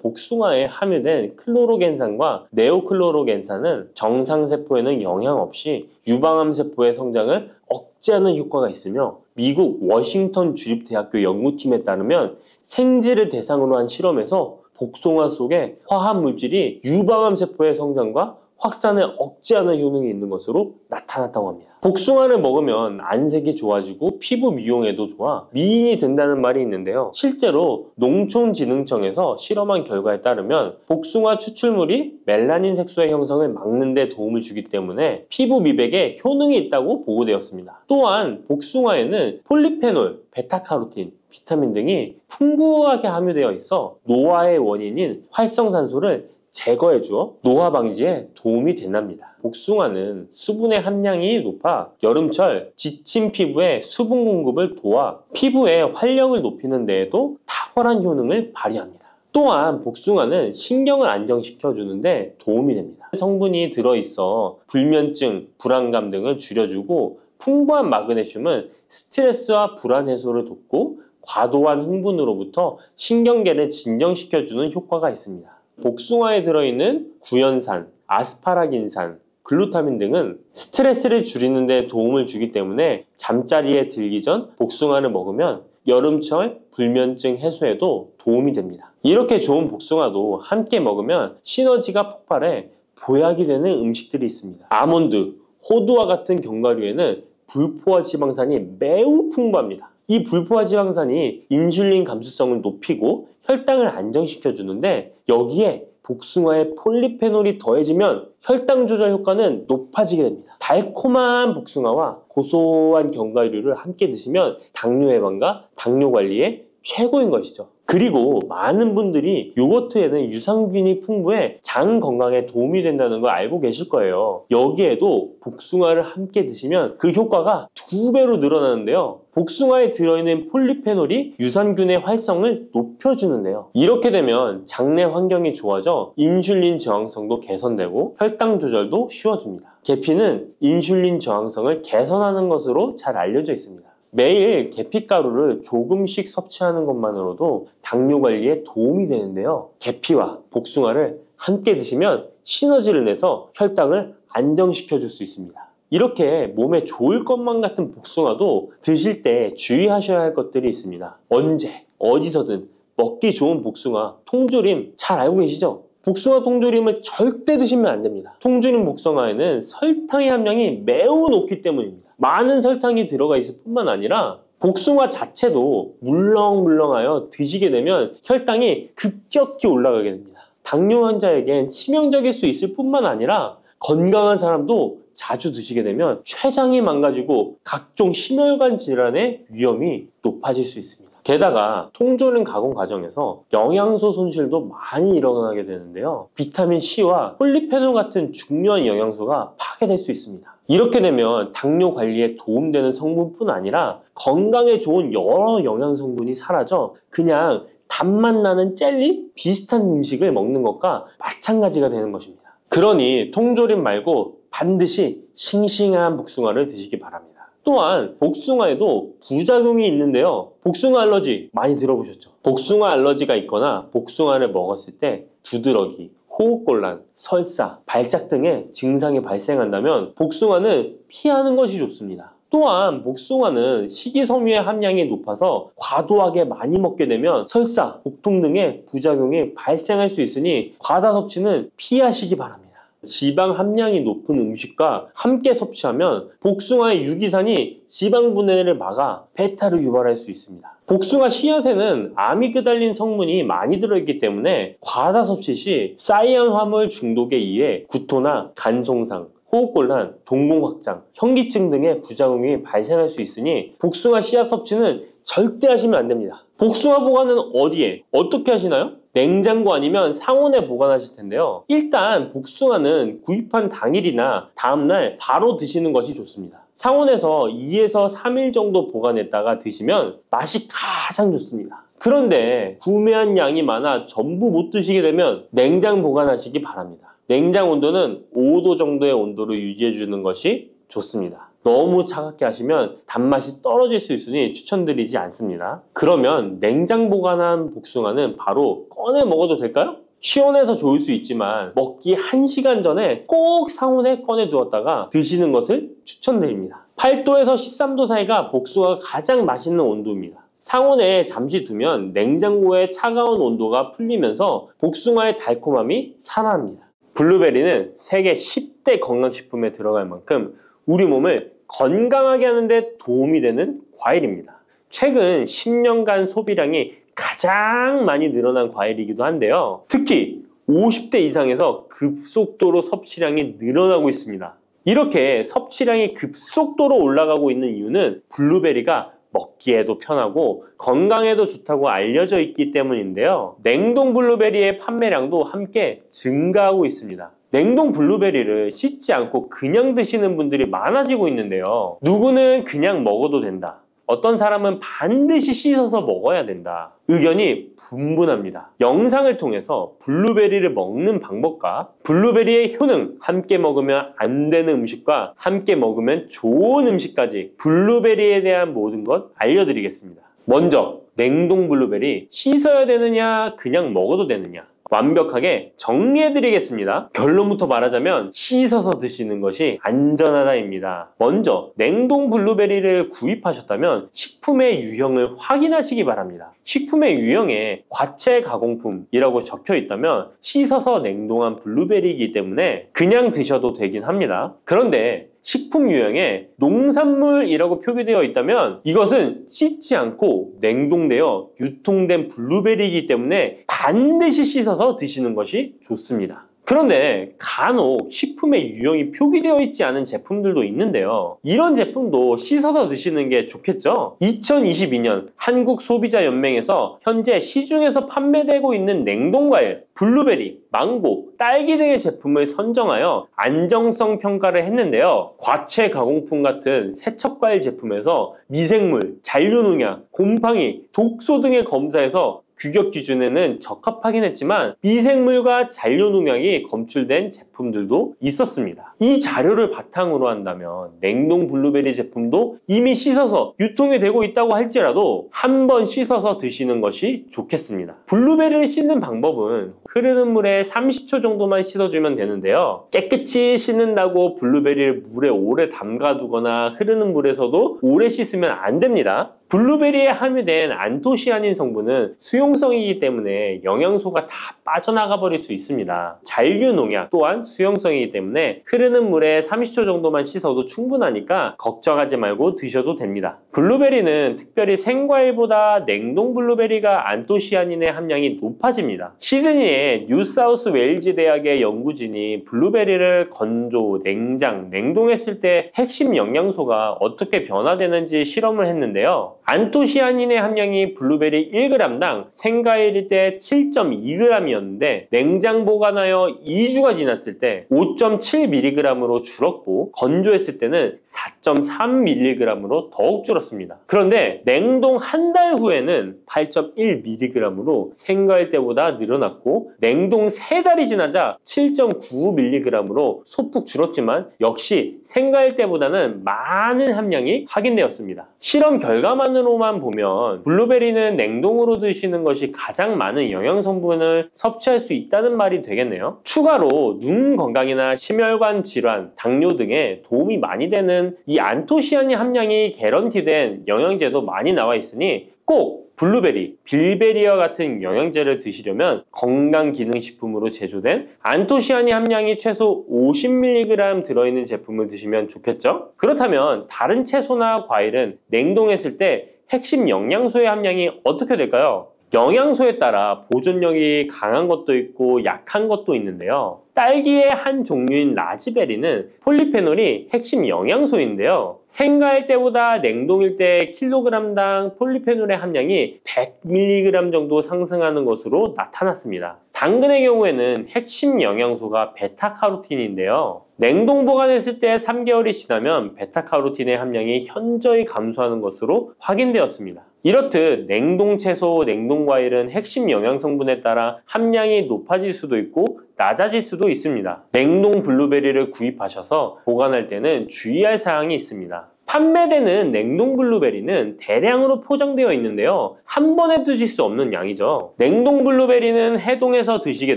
복숭아에 함유된 클로로겐산과 네오클로로겐산은 정상세포에는 영향 없이 유방암세포의 성장을 억제하는 효과가 있으며 미국 워싱턴 주립대학교 연구팀에 따르면 생쥐를 대상으로 한 실험에서 복숭아 속에 화합물질이 유방암 세포의 성장과 확산을 억제하는 효능이 있는 것으로 나타났다고 합니다. 복숭아를 먹으면 안색이 좋아지고 피부 미용에도 좋아 미인이 된다는 말이 있는데요. 실제로 농촌진흥청에서 실험한 결과에 따르면 복숭아 추출물이 멜라닌 색소의 형성을 막는 데 도움을 주기 때문에 피부 미백에 효능이 있다고 보고되었습니다. 또한 복숭아에는 폴리페놀, 베타카로틴, 비타민 등이 풍부하게 함유되어 있어 노화의 원인인 활성산소를 제거해주어 노화 방지에 도움이 된답니다. 복숭아는 수분의 함량이 높아 여름철 지친 피부에 수분 공급을 도와 피부의 활력을 높이는 데에도 탁월한 효능을 발휘합니다. 또한 복숭아는 신경을 안정시켜 주는데 도움이 됩니다. 성분이 들어있어 불면증, 불안감 등을 줄여주고 풍부한 마그네슘은 스트레스와 불안 해소를 돕고 과도한 흥분으로부터 신경계를 진정시켜주는 효과가 있습니다. 복숭아에 들어있는 구연산, 아스파라긴산, 글루타민 등은 스트레스를 줄이는 데 도움을 주기 때문에 잠자리에 들기 전 복숭아를 먹으면 여름철 불면증 해소에도 도움이 됩니다. 이렇게 좋은 복숭아도 함께 먹으면 시너지가 폭발해 보약이 되는 음식들이 있습니다. 아몬드, 호두와 같은 견과류에는 불포화 지방산이 매우 풍부합니다. 이 불포화 지방산이 인슐린 감수성을 높이고 혈당을 안정시켜 주는데 여기에 복숭아의 폴리페놀이 더해지면 혈당 조절 효과는 높아지게 됩니다. 달콤한 복숭아와 고소한 견과류를 함께 드시면 당뇨 예방과 당뇨 관리에 최고인 것이죠. 그리고 많은 분들이 요거트에는 유산균이 풍부해 장 건강에 도움이 된다는 걸 알고 계실 거예요. 여기에도 복숭아를 함께 드시면 그 효과가 2배로 늘어나는데요. 복숭아에 들어있는 폴리페놀이 유산균의 활성을 높여주는데요. 이렇게 되면 장내 환경이 좋아져 인슐린 저항성도 개선되고 혈당 조절도 쉬워집니다. 계피는 인슐린 저항성을 개선하는 것으로 잘 알려져 있습니다. 매일 계피가루를 조금씩 섭취하는 것만으로도 당뇨 관리에 도움이 되는데요. 계피와 복숭아를 함께 드시면 시너지를 내서 혈당을 안정시켜 줄 수 있습니다. 이렇게 몸에 좋을 것만 같은 복숭아도 드실 때 주의하셔야 할 것들이 있습니다. 언제, 어디서든 먹기 좋은 복숭아, 통조림 잘 알고 계시죠? 복숭아 통조림을 절대 드시면 안 됩니다. 통조림 복숭아에는 설탕의 함량이 매우 높기 때문입니다. 많은 설탕이 들어가 있을 뿐만 아니라 복숭아 자체도 물렁물렁하여 드시게 되면 혈당이 급격히 올라가게 됩니다. 당뇨 환자에겐 치명적일 수 있을 뿐만 아니라 건강한 사람도 자주 드시게 되면 췌장이 망가지고 각종 심혈관 질환의 위험이 높아질 수 있습니다. 게다가 통조림 가공 과정에서 영양소 손실도 많이 일어나게 되는데요. 비타민 C와 폴리페놀 같은 중요한 영양소가 파괴될 수 있습니다. 이렇게 되면 당뇨 관리에 도움되는 성분뿐 아니라 건강에 좋은 여러 영양 성분이 사라져 그냥 단맛 나는 젤리? 비슷한 음식을 먹는 것과 마찬가지가 되는 것입니다. 그러니 통조림 말고 반드시 싱싱한 복숭아를 드시기 바랍니다. 또한 복숭아에도 부작용이 있는데요. 복숭아 알러지 많이 들어보셨죠? 복숭아 알러지가 있거나 복숭아를 먹었을 때 두드러기, 호흡곤란, 설사, 발작 등의 증상이 발생한다면 복숭아는 피하는 것이 좋습니다. 또한 복숭아는 식이섬유의 함량이 높아서 과도하게 많이 먹게 되면 설사, 복통 등의 부작용이 발생할 수 있으니 과다 섭취는 피하시기 바랍니다. 지방 함량이 높은 음식과 함께 섭취하면 복숭아의 유기산이 지방 분해를 막아 배탈을 유발할 수 있습니다. 복숭아 씨앗에는 아미그달린 성분이 많이 들어있기 때문에 과다 섭취 시 사이안 화물 중독에 의해 구토나 간 손상, 호흡곤란, 동공 확장, 현기증 등의 부작용이 발생할 수 있으니 복숭아 씨앗 섭취는 절대 하시면 안 됩니다. 복숭아 보관은 어디에? 어떻게 하시나요? 냉장고 아니면 상온에 보관하실 텐데요. 일단 복숭아는 구입한 당일이나 다음날 바로 드시는 것이 좋습니다. 상온에서 2에서 3일 정도 보관했다가 드시면 맛이 가장 좋습니다. 그런데 구매한 양이 많아 전부 못 드시게 되면 냉장 보관하시기 바랍니다. 냉장 온도는 5도 정도의 온도로 유지해 주는 것이 좋습니다. 너무 차갑게 하시면 단맛이 떨어질 수 있으니 추천드리지 않습니다. 그러면 냉장 보관한 복숭아는 바로 꺼내 먹어도 될까요? 시원해서 좋을 수 있지만 먹기 1시간 전에 꼭 상온에 꺼내 두었다가 드시는 것을 추천드립니다. 8도에서 13도 사이가 복숭아가 가장 맛있는 온도입니다. 상온에 잠시 두면 냉장고의 차가운 온도가 풀리면서 복숭아의 달콤함이 살아납니다. 블루베리는 세계 10대 건강식품에 들어갈 만큼 우리 몸을 건강하게 하는 데 도움이 되는 과일입니다. 최근 10년간 소비량이 가장 많이 늘어난 과일이기도 한데요. 특히 50대 이상에서 급속도로 섭취량이 늘어나고 있습니다. 이렇게 섭취량이 급속도로 올라가고 있는 이유는 블루베리가 먹기에도 편하고 건강에도 좋다고 알려져 있기 때문인데요. 냉동 블루베리의 판매량도 함께 증가하고 있습니다. 냉동 블루베리를 씻지 않고 그냥 드시는 분들이 많아지고 있는데요. 누구는 그냥 먹어도 된다. 어떤 사람은 반드시 씻어서 먹어야 된다. 의견이 분분합니다. 영상을 통해서 블루베리를 먹는 방법과 블루베리의 효능, 함께 먹으면 안 되는 음식과 함께 먹으면 좋은 음식까지 블루베리에 대한 모든 것 알려드리겠습니다. 먼저 냉동 블루베리 씻어야 되느냐 그냥 먹어도 되느냐 완벽하게 정리해드리겠습니다. 결론부터 말하자면 씻어서 드시는 것이 안전하다입니다. 먼저 냉동 블루베리를 구입하셨다면 식품의 유형을 확인하시기 바랍니다. 식품의 유형에 과체 가공품이라고 적혀 있다면 씻어서 냉동한 블루베리이기 때문에 그냥 드셔도 되긴 합니다. 그런데 식품 유형에 농산물이라고 표기되어 있다면 이것은 씻지 않고 냉동되어 유통된 블루베리이기 때문에 반드시 씻어서 드시는 것이 좋습니다. 그런데 간혹 식품의 유형이 표기되어 있지 않은 제품들도 있는데요. 이런 제품도 씻어서 드시는 게 좋겠죠? 2022년 한국소비자연맹에서 현재 시중에서 판매되고 있는 냉동과일, 블루베리, 망고, 딸기 등의 제품을 선정하여 안정성 평가를 했는데요. 과체 가공품 같은 세척과일 제품에서 미생물, 잔류농약, 곰팡이, 독소 등의 검사에서 규격 기준에는 적합하긴 했지만 미생물과 잔류농약이 검출된 제품들도 있었습니다. 이 자료를 바탕으로 한다면 냉동 블루베리 제품도 이미 씻어서 유통이 되고 있다고 할지라도 한번 씻어서 드시는 것이 좋겠습니다. 블루베리를 씻는 방법은 흐르는 물에 30초 정도만 씻어주면 되는데요. 깨끗이 씻는다고 블루베리를 물에 오래 담가두거나 흐르는 물에서도 오래 씻으면 안 됩니다. 블루베리에 함유된 안토시아닌 성분은 수용성이기 때문에 영양소가 다 빠져나가 버릴 수 있습니다. 잔류 농약 또한 수용성이기 때문에 흐르는 물에 30초 정도만 씻어도 충분하니까 걱정하지 말고 드셔도 됩니다. 블루베리는 특별히 생과일보다 냉동 블루베리가 안토시아닌의 함량이 높아집니다. 시드니의 뉴사우스 웨일즈 대학의 연구진이 블루베리를 건조, 냉장, 냉동했을 때 핵심 영양소가 어떻게 변화되는지 실험을 했는데요. 안토시아닌의 함량이 블루베리 1g당 생과일일 때 7.2g이었는데 냉장 보관하여 2주가 지났을 때 5.7mg으로 줄었고 건조했을 때는 4.3mg으로 더욱 줄었습니다. 그런데 냉동 한 달 후에는 8.1mg으로 생과일 때보다 늘어났고 냉동 3달이 지나자 7.9mg으로 소폭 줄었지만 역시 생과일 때보다는 많은 함량이 확인되었습니다. 실험 결과만으로만 보면 블루베리는 냉동으로 드시는 것이 가장 많은 영양 성분을 섭취할 수 있다는 말이 되겠네요. 추가로 눈 건강이나 심혈관 질환, 당뇨 등에 도움이 많이 되는 이 안토시아닌 함량이 개런티된 영양제도 많이 나와 있으니 꼭 블루베리, 빌베리와 같은 영양제를 드시려면 건강기능식품으로 제조된 안토시아닌 함량이 최소 50mg 들어있는 제품을 드시면 좋겠죠? 그렇다면 다른 채소나 과일은 냉동했을 때 핵심 영양소의 함량이 어떻게 될까요? 영양소에 따라 보존력이 강한 것도 있고 약한 것도 있는데요. 딸기의 한 종류인 라즈베리는 폴리페놀이 핵심 영양소인데요. 생과일 때보다 냉동일 때 킬로그램당 폴리페놀의 함량이 100mg 정도 상승하는 것으로 나타났습니다. 당근의 경우에는 핵심 영양소가 베타카로틴인데요. 냉동 보관했을 때 3개월이 지나면 베타카로틴의 함량이 현저히 감소하는 것으로 확인되었습니다. 이렇듯 냉동 채소, 냉동 과일은 핵심 영양 성분에 따라 함량이 높아질 수도 있고 낮아질 수도 있습니다. 냉동 블루베리를 구입하셔서 보관할 때는 주의할 사항이 있습니다. 판매되는 냉동 블루베리는 대량으로 포장되어 있는데요. 한 번에 드실 수 없는 양이죠. 냉동 블루베리는 해동해서 드시게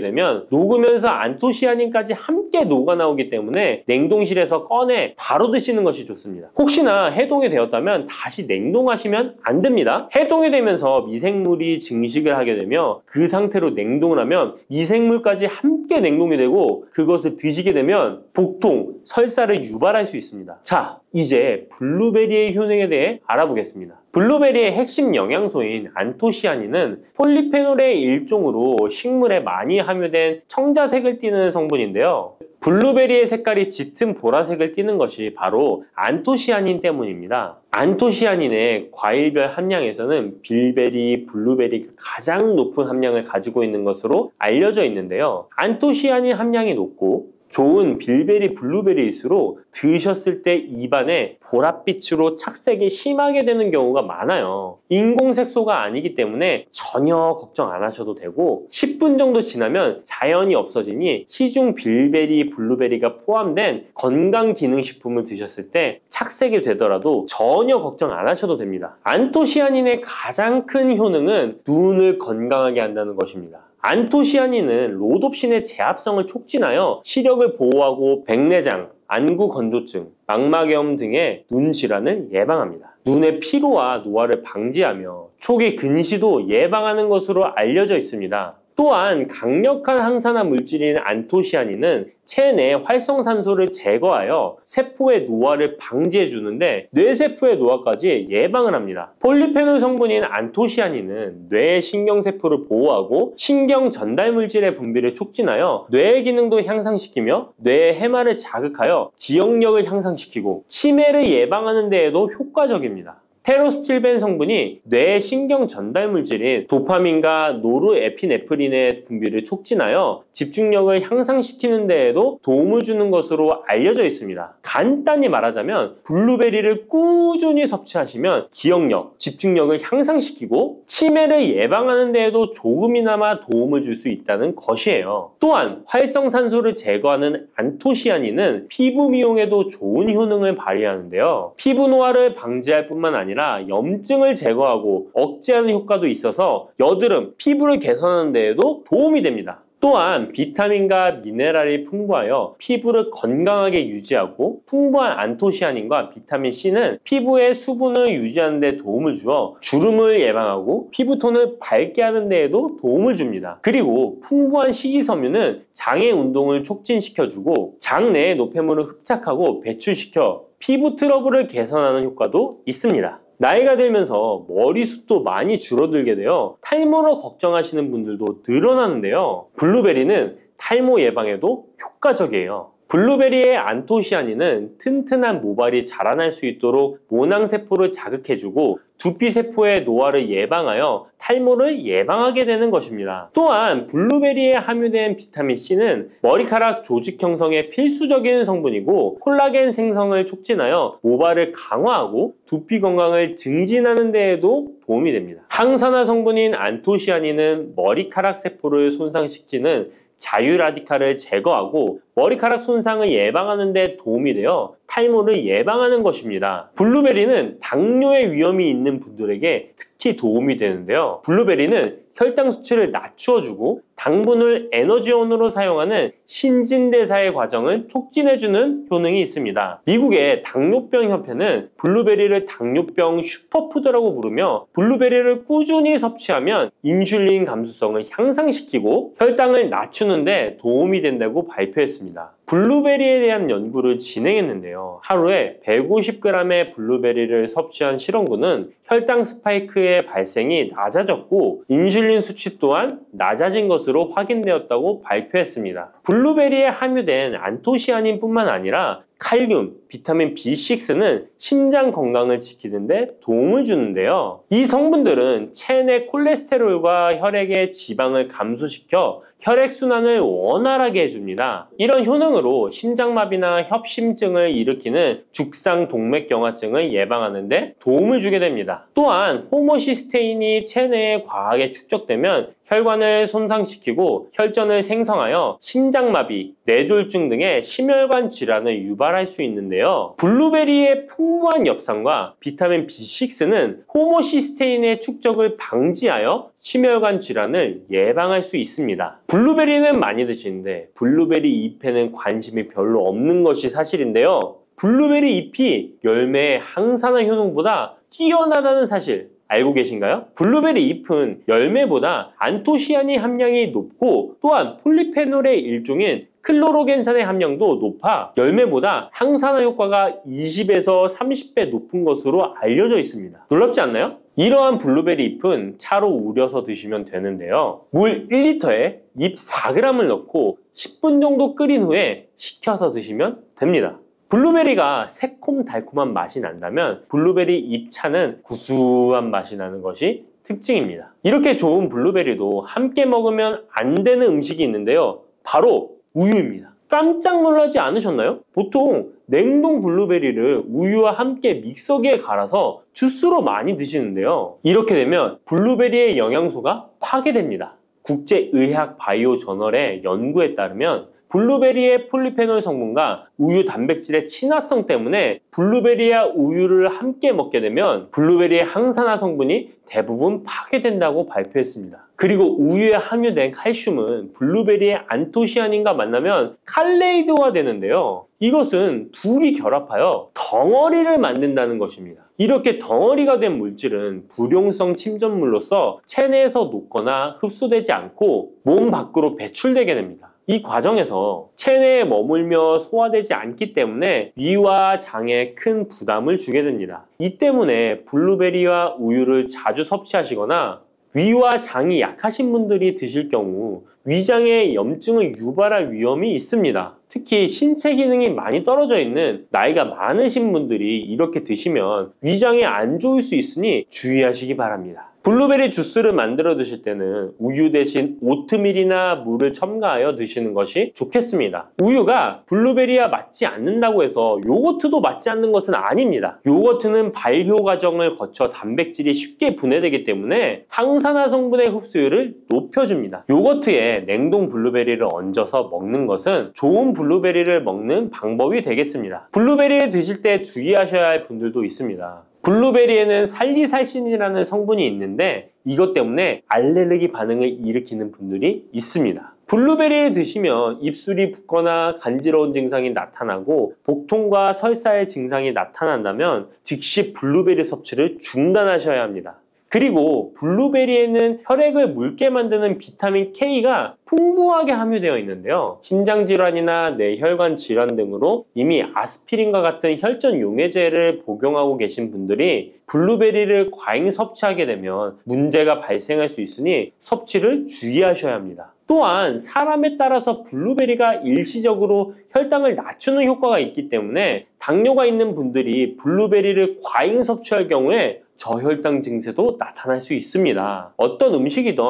되면 녹으면서 안토시아닌까지 함께 녹아 나오기 때문에 냉동실에서 꺼내 바로 드시는 것이 좋습니다. 혹시나 해동이 되었다면 다시 냉동하시면 안 됩니다. 해동이 되면서 미생물이 증식을 하게 되며 그 상태로 냉동을 하면 미생물까지 함께 냉동이 되고 그것을 드시게 되면 복통, 설사를 유발할 수 있습니다. 자, 이제 블루베리의 효능에 대해 알아보겠습니다. 블루베리의 핵심 영양소인 안토시아닌은 폴리페놀의 일종으로 식물에 많이 함유된 청자색을 띠는 성분인데요. 블루베리의 색깔이 짙은 보라색을 띠는 것이 바로 안토시아닌 때문입니다. 안토시아닌의 과일별 함량에서는 빌베리, 블루베리가 가장 높은 함량을 가지고 있는 것으로 알려져 있는데요. 안토시아닌 함량이 높고 좋은 빌베리, 블루베리일수록 드셨을 때 입안에 보랏빛으로 착색이 심하게 되는 경우가 많아요. 인공색소가 아니기 때문에 전혀 걱정 안 하셔도 되고 10분 정도 지나면 자연히 없어지니 시중 빌베리, 블루베리가 포함된 건강기능식품을 드셨을 때 착색이 되더라도 전혀 걱정 안 하셔도 됩니다. 안토시아닌의 가장 큰 효능은 눈을 건강하게 한다는 것입니다. 안토시아닌은 로놉신의 제합성을 촉진하여 시력을 보호하고 백내장, 안구 건조증, 망막염 등의 눈 질환을 예방합니다. 눈의 피로와 노화를 방지하며 초기 근시도 예방하는 것으로 알려져 있습니다. 또한 강력한 항산화 물질인 안토시아닌은 체내 활성산소를 제거하여 세포의 노화를 방지해 주는데 뇌세포의 노화까지 예방을 합니다. 폴리페놀 성분인 안토시아닌은 뇌 신경세포를 보호하고 신경 전달 물질의 분비를 촉진하여 뇌의 기능도 향상시키며 뇌의 해마를 자극하여 기억력을 향상시키고 치매를 예방하는 데에도 효과적입니다. 테로스틸벤 성분이 뇌의 신경 전달 물질인 도파민과 노르에피네프린의 분비를 촉진하여 집중력을 향상시키는 데에도 도움을 주는 것으로 알려져 있습니다. 간단히 말하자면 블루베리를 꾸준히 섭취하시면 기억력, 집중력을 향상시키고 치매를 예방하는 데에도 조금이나마 도움을 줄 수 있다는 것이에요. 또한 활성산소를 제거하는 안토시아닌은 피부 미용에도 좋은 효능을 발휘하는데요. 피부 노화를 방지할 뿐만 아니라 염증을 제거하고 억제하는 효과도 있어서 여드름, 피부를 개선하는 데에도 도움이 됩니다. 또한 비타민과 미네랄이 풍부하여 피부를 건강하게 유지하고 풍부한 안토시아닌과 비타민 C는 피부의 수분을 유지하는 데 도움을 주어 주름을 예방하고 피부톤을 밝게 하는 데에도 도움을 줍니다. 그리고 풍부한 식이섬유는 장의 운동을 촉진시켜주고 장 내의 노폐물을 흡착하고 배출시켜 피부 트러블을 개선하는 효과도 있습니다. 나이가 들면서 머리숱도 많이 줄어들게 되어 탈모로 걱정하시는 분들도 늘어나는데요. 블루베리는 탈모 예방에도 효과적이에요. 블루베리의 안토시아닌은 튼튼한 모발이 자라날 수 있도록 모낭세포를 자극해주고 두피세포의 노화를 예방하여 탈모를 예방하게 되는 것입니다. 또한 블루베리에 함유된 비타민C는 머리카락 조직 형성에 필수적인 성분이고 콜라겐 생성을 촉진하여 모발을 강화하고 두피 건강을 증진하는 데에도 도움이 됩니다. 항산화 성분인 안토시아닌은 머리카락 세포를 손상시키는 자유라디칼을 제거하고 머리카락 손상을 예방하는 데 도움이 되어 탈모를 예방하는 것입니다. 블루베리는 당뇨의 위험이 있는 분들에게 특히 도움이 되는데요. 블루베리는 혈당 수치를 낮추어주고 당분을 에너지원으로 사용하는 신진대사의 과정을 촉진해주는 효능이 있습니다. 미국의 당뇨병 협회는 블루베리를 당뇨병 슈퍼푸드라고 부르며 블루베리를 꾸준히 섭취하면 인슐린 감수성을 향상시키고 혈당을 낮추는 데 도움이 된다고 발표했습니다. 블루베리에 대한 연구를 진행했는데요. 하루에 150g의 블루베리를 섭취한 실험군은 혈당 스파이크의 발생이 낮아졌고 인슐린 수치 또한 낮아진 것으로 확인되었다고 발표했습니다. 블루베리에 함유된 안토시아닌뿐만 아니라 칼륨, 비타민 B6는 심장 건강을 지키는 데 도움을 주는데요. 이 성분들은 체내 콜레스테롤과 혈액의 지방을 감소시켜 혈액순환을 원활하게 해줍니다. 이런 효능으로 심장마비나 협심증을 일으키는 죽상동맥경화증을 예방하는 데 도움을 주게 됩니다. 또한 호모시스테인이 체내에 과하게 축적되면 혈관을 손상시키고 혈전을 생성하여 심장마비, 뇌졸중 등의 심혈관 질환을 유발할 수 있는데요. 블루베리의 풍부한 엽산과 비타민 B6는 호모시스테인의 축적을 방지하여 심혈관 질환을 예방할 수 있습니다. 블루베리는 많이 드시는데 블루베리 잎에는 관심이 별로 없는 것이 사실인데요. 블루베리 잎이 열매의 항산화 효능보다 뛰어나다는 사실 알고 계신가요? 블루베리 잎은 열매보다 안토시아닌 함량이 높고 또한 폴리페놀의 일종인 클로로겐산의 함량도 높아 열매보다 항산화 효과가 20에서 30배 높은 것으로 알려져 있습니다. 놀랍지 않나요? 이러한 블루베리 잎은 차로 우려서 드시면 되는데요. 물 1리터에 잎 4g을 넣고 10분 정도 끓인 후에 식혀서 드시면 됩니다. 블루베리가 새콤달콤한 맛이 난다면 블루베리 잎차는 구수한 맛이 나는 것이 특징입니다. 이렇게 좋은 블루베리도 함께 먹으면 안 되는 음식이 있는데요. 바로 우유입니다. 깜짝 놀라지 않으셨나요? 보통 냉동 블루베리를 우유와 함께 믹서기에 갈아서 주스로 많이 드시는데요. 이렇게 되면 블루베리의 영양소가 파괴됩니다. 국제의학 바이오 저널의 연구에 따르면 블루베리의 폴리페놀 성분과 우유 단백질의 친화성 때문에 블루베리와 우유를 함께 먹게 되면 블루베리의 항산화 성분이 대부분 파괴된다고 발표했습니다. 그리고 우유에 함유된 칼슘은 블루베리의 안토시아닌과 만나면 칼레이드화 되는데요. 이것은 둘이 결합하여 덩어리를 만든다는 것입니다. 이렇게 덩어리가 된 물질은 불용성 침전물로서 체내에서 녹거나 흡수되지 않고 몸 밖으로 배출되게 됩니다. 이 과정에서 체내에 머물며 소화되지 않기 때문에 위와 장에 큰 부담을 주게 됩니다. 이 때문에 블루베리와 우유를 자주 섭취하시거나 위와 장이 약하신 분들이 드실 경우 위장에 염증을 유발할 위험이 있습니다. 특히 신체 기능이 많이 떨어져 있는 나이가 많으신 분들이 이렇게 드시면 위장에 안 좋을 수 있으니 주의하시기 바랍니다. 블루베리 주스를 만들어 드실 때는 우유 대신 오트밀이나 물을 첨가하여 드시는 것이 좋겠습니다. 우유가 블루베리와 맞지 않는다고 해서 요거트도 맞지 않는 것은 아닙니다. 요거트는 발효 과정을 거쳐 단백질이 쉽게 분해되기 때문에 항산화 성분의 흡수율을 높여줍니다. 요거트에 냉동 블루베리를 얹어서 먹는 것은 좋은 블루베리를 먹는 방법이 되겠습니다. 블루베리를 드실 때 주의하셔야 할 분들도 있습니다. 블루베리에는 살리살신이라는 성분이 있는데 이것 때문에 알레르기 반응을 일으키는 분들이 있습니다. 블루베리를 드시면 입술이 붓거나 간지러운 증상이 나타나고 복통과 설사의 증상이 나타난다면 즉시 블루베리 섭취를 중단하셔야 합니다. 그리고 블루베리에는 혈액을 묽게 만드는 비타민 K가 풍부하게 함유되어 있는데요. 심장질환이나 뇌혈관 질환 등으로 이미 아스피린과 같은 혈전 용해제를 복용하고 계신 분들이 블루베리를 과잉 섭취하게 되면 문제가 발생할 수 있으니 섭취를 주의하셔야 합니다. 또한 사람에 따라서 블루베리가 일시적으로 혈당을 낮추는 효과가 있기 때문에 당뇨가 있는 분들이 블루베리를 과잉 섭취할 경우에 저혈당 증세도 나타날 수 있습니다. 어떤 음식이든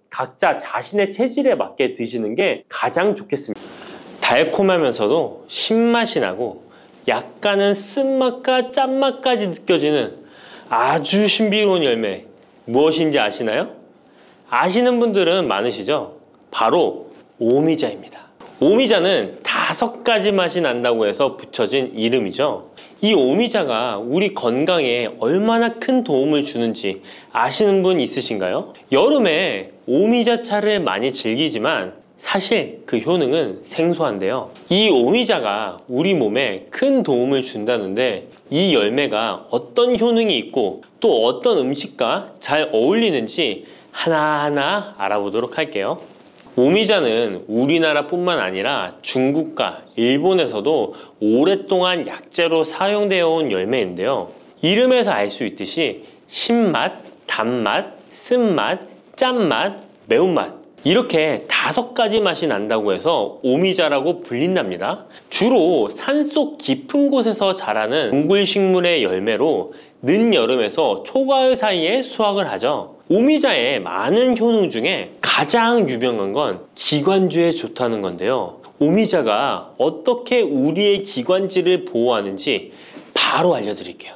각자 자신의 체질에 맞게 드시는 게 가장 좋겠습니다. 달콤하면서도 신맛이 나고 약간은 쓴맛과 짠맛까지 느껴지는 아주 신비로운 열매, 무엇인지 아시나요? 아시는 분들은 많으시죠? 바로 오미자입니다. 오미자는 5가지 맛이 난다고 해서 붙여진 이름이죠. 이 오미자가 우리 건강에 얼마나 큰 도움을 주는지 아시는 분 있으신가요? 여름에 오미자차를 많이 즐기지만 사실 그 효능은 생소한데요. 이 오미자가 우리 몸에 큰 도움을 준다는데 이 열매가 어떤 효능이 있고 또 어떤 음식과 잘 어울리는지 하나하나 알아보도록 할게요. 오미자는 우리나라뿐만 아니라 중국과 일본에서도 오랫동안 약재로 사용되어 온 열매인데요. 이름에서 알 수 있듯이 신맛, 단맛, 쓴맛, 짠맛, 매운맛 이렇게 5가지 맛이 난다고 해서 오미자라고 불린답니다. 주로 산속 깊은 곳에서 자라는 동굴식물의 열매로 늦여름에서 초가을 사이에 수확을 하죠. 오미자의 많은 효능 중에 가장 유명한 건 기관지에 좋다는 건데요. 오미자가 어떻게 우리의 기관지를 보호하는지 바로 알려드릴게요.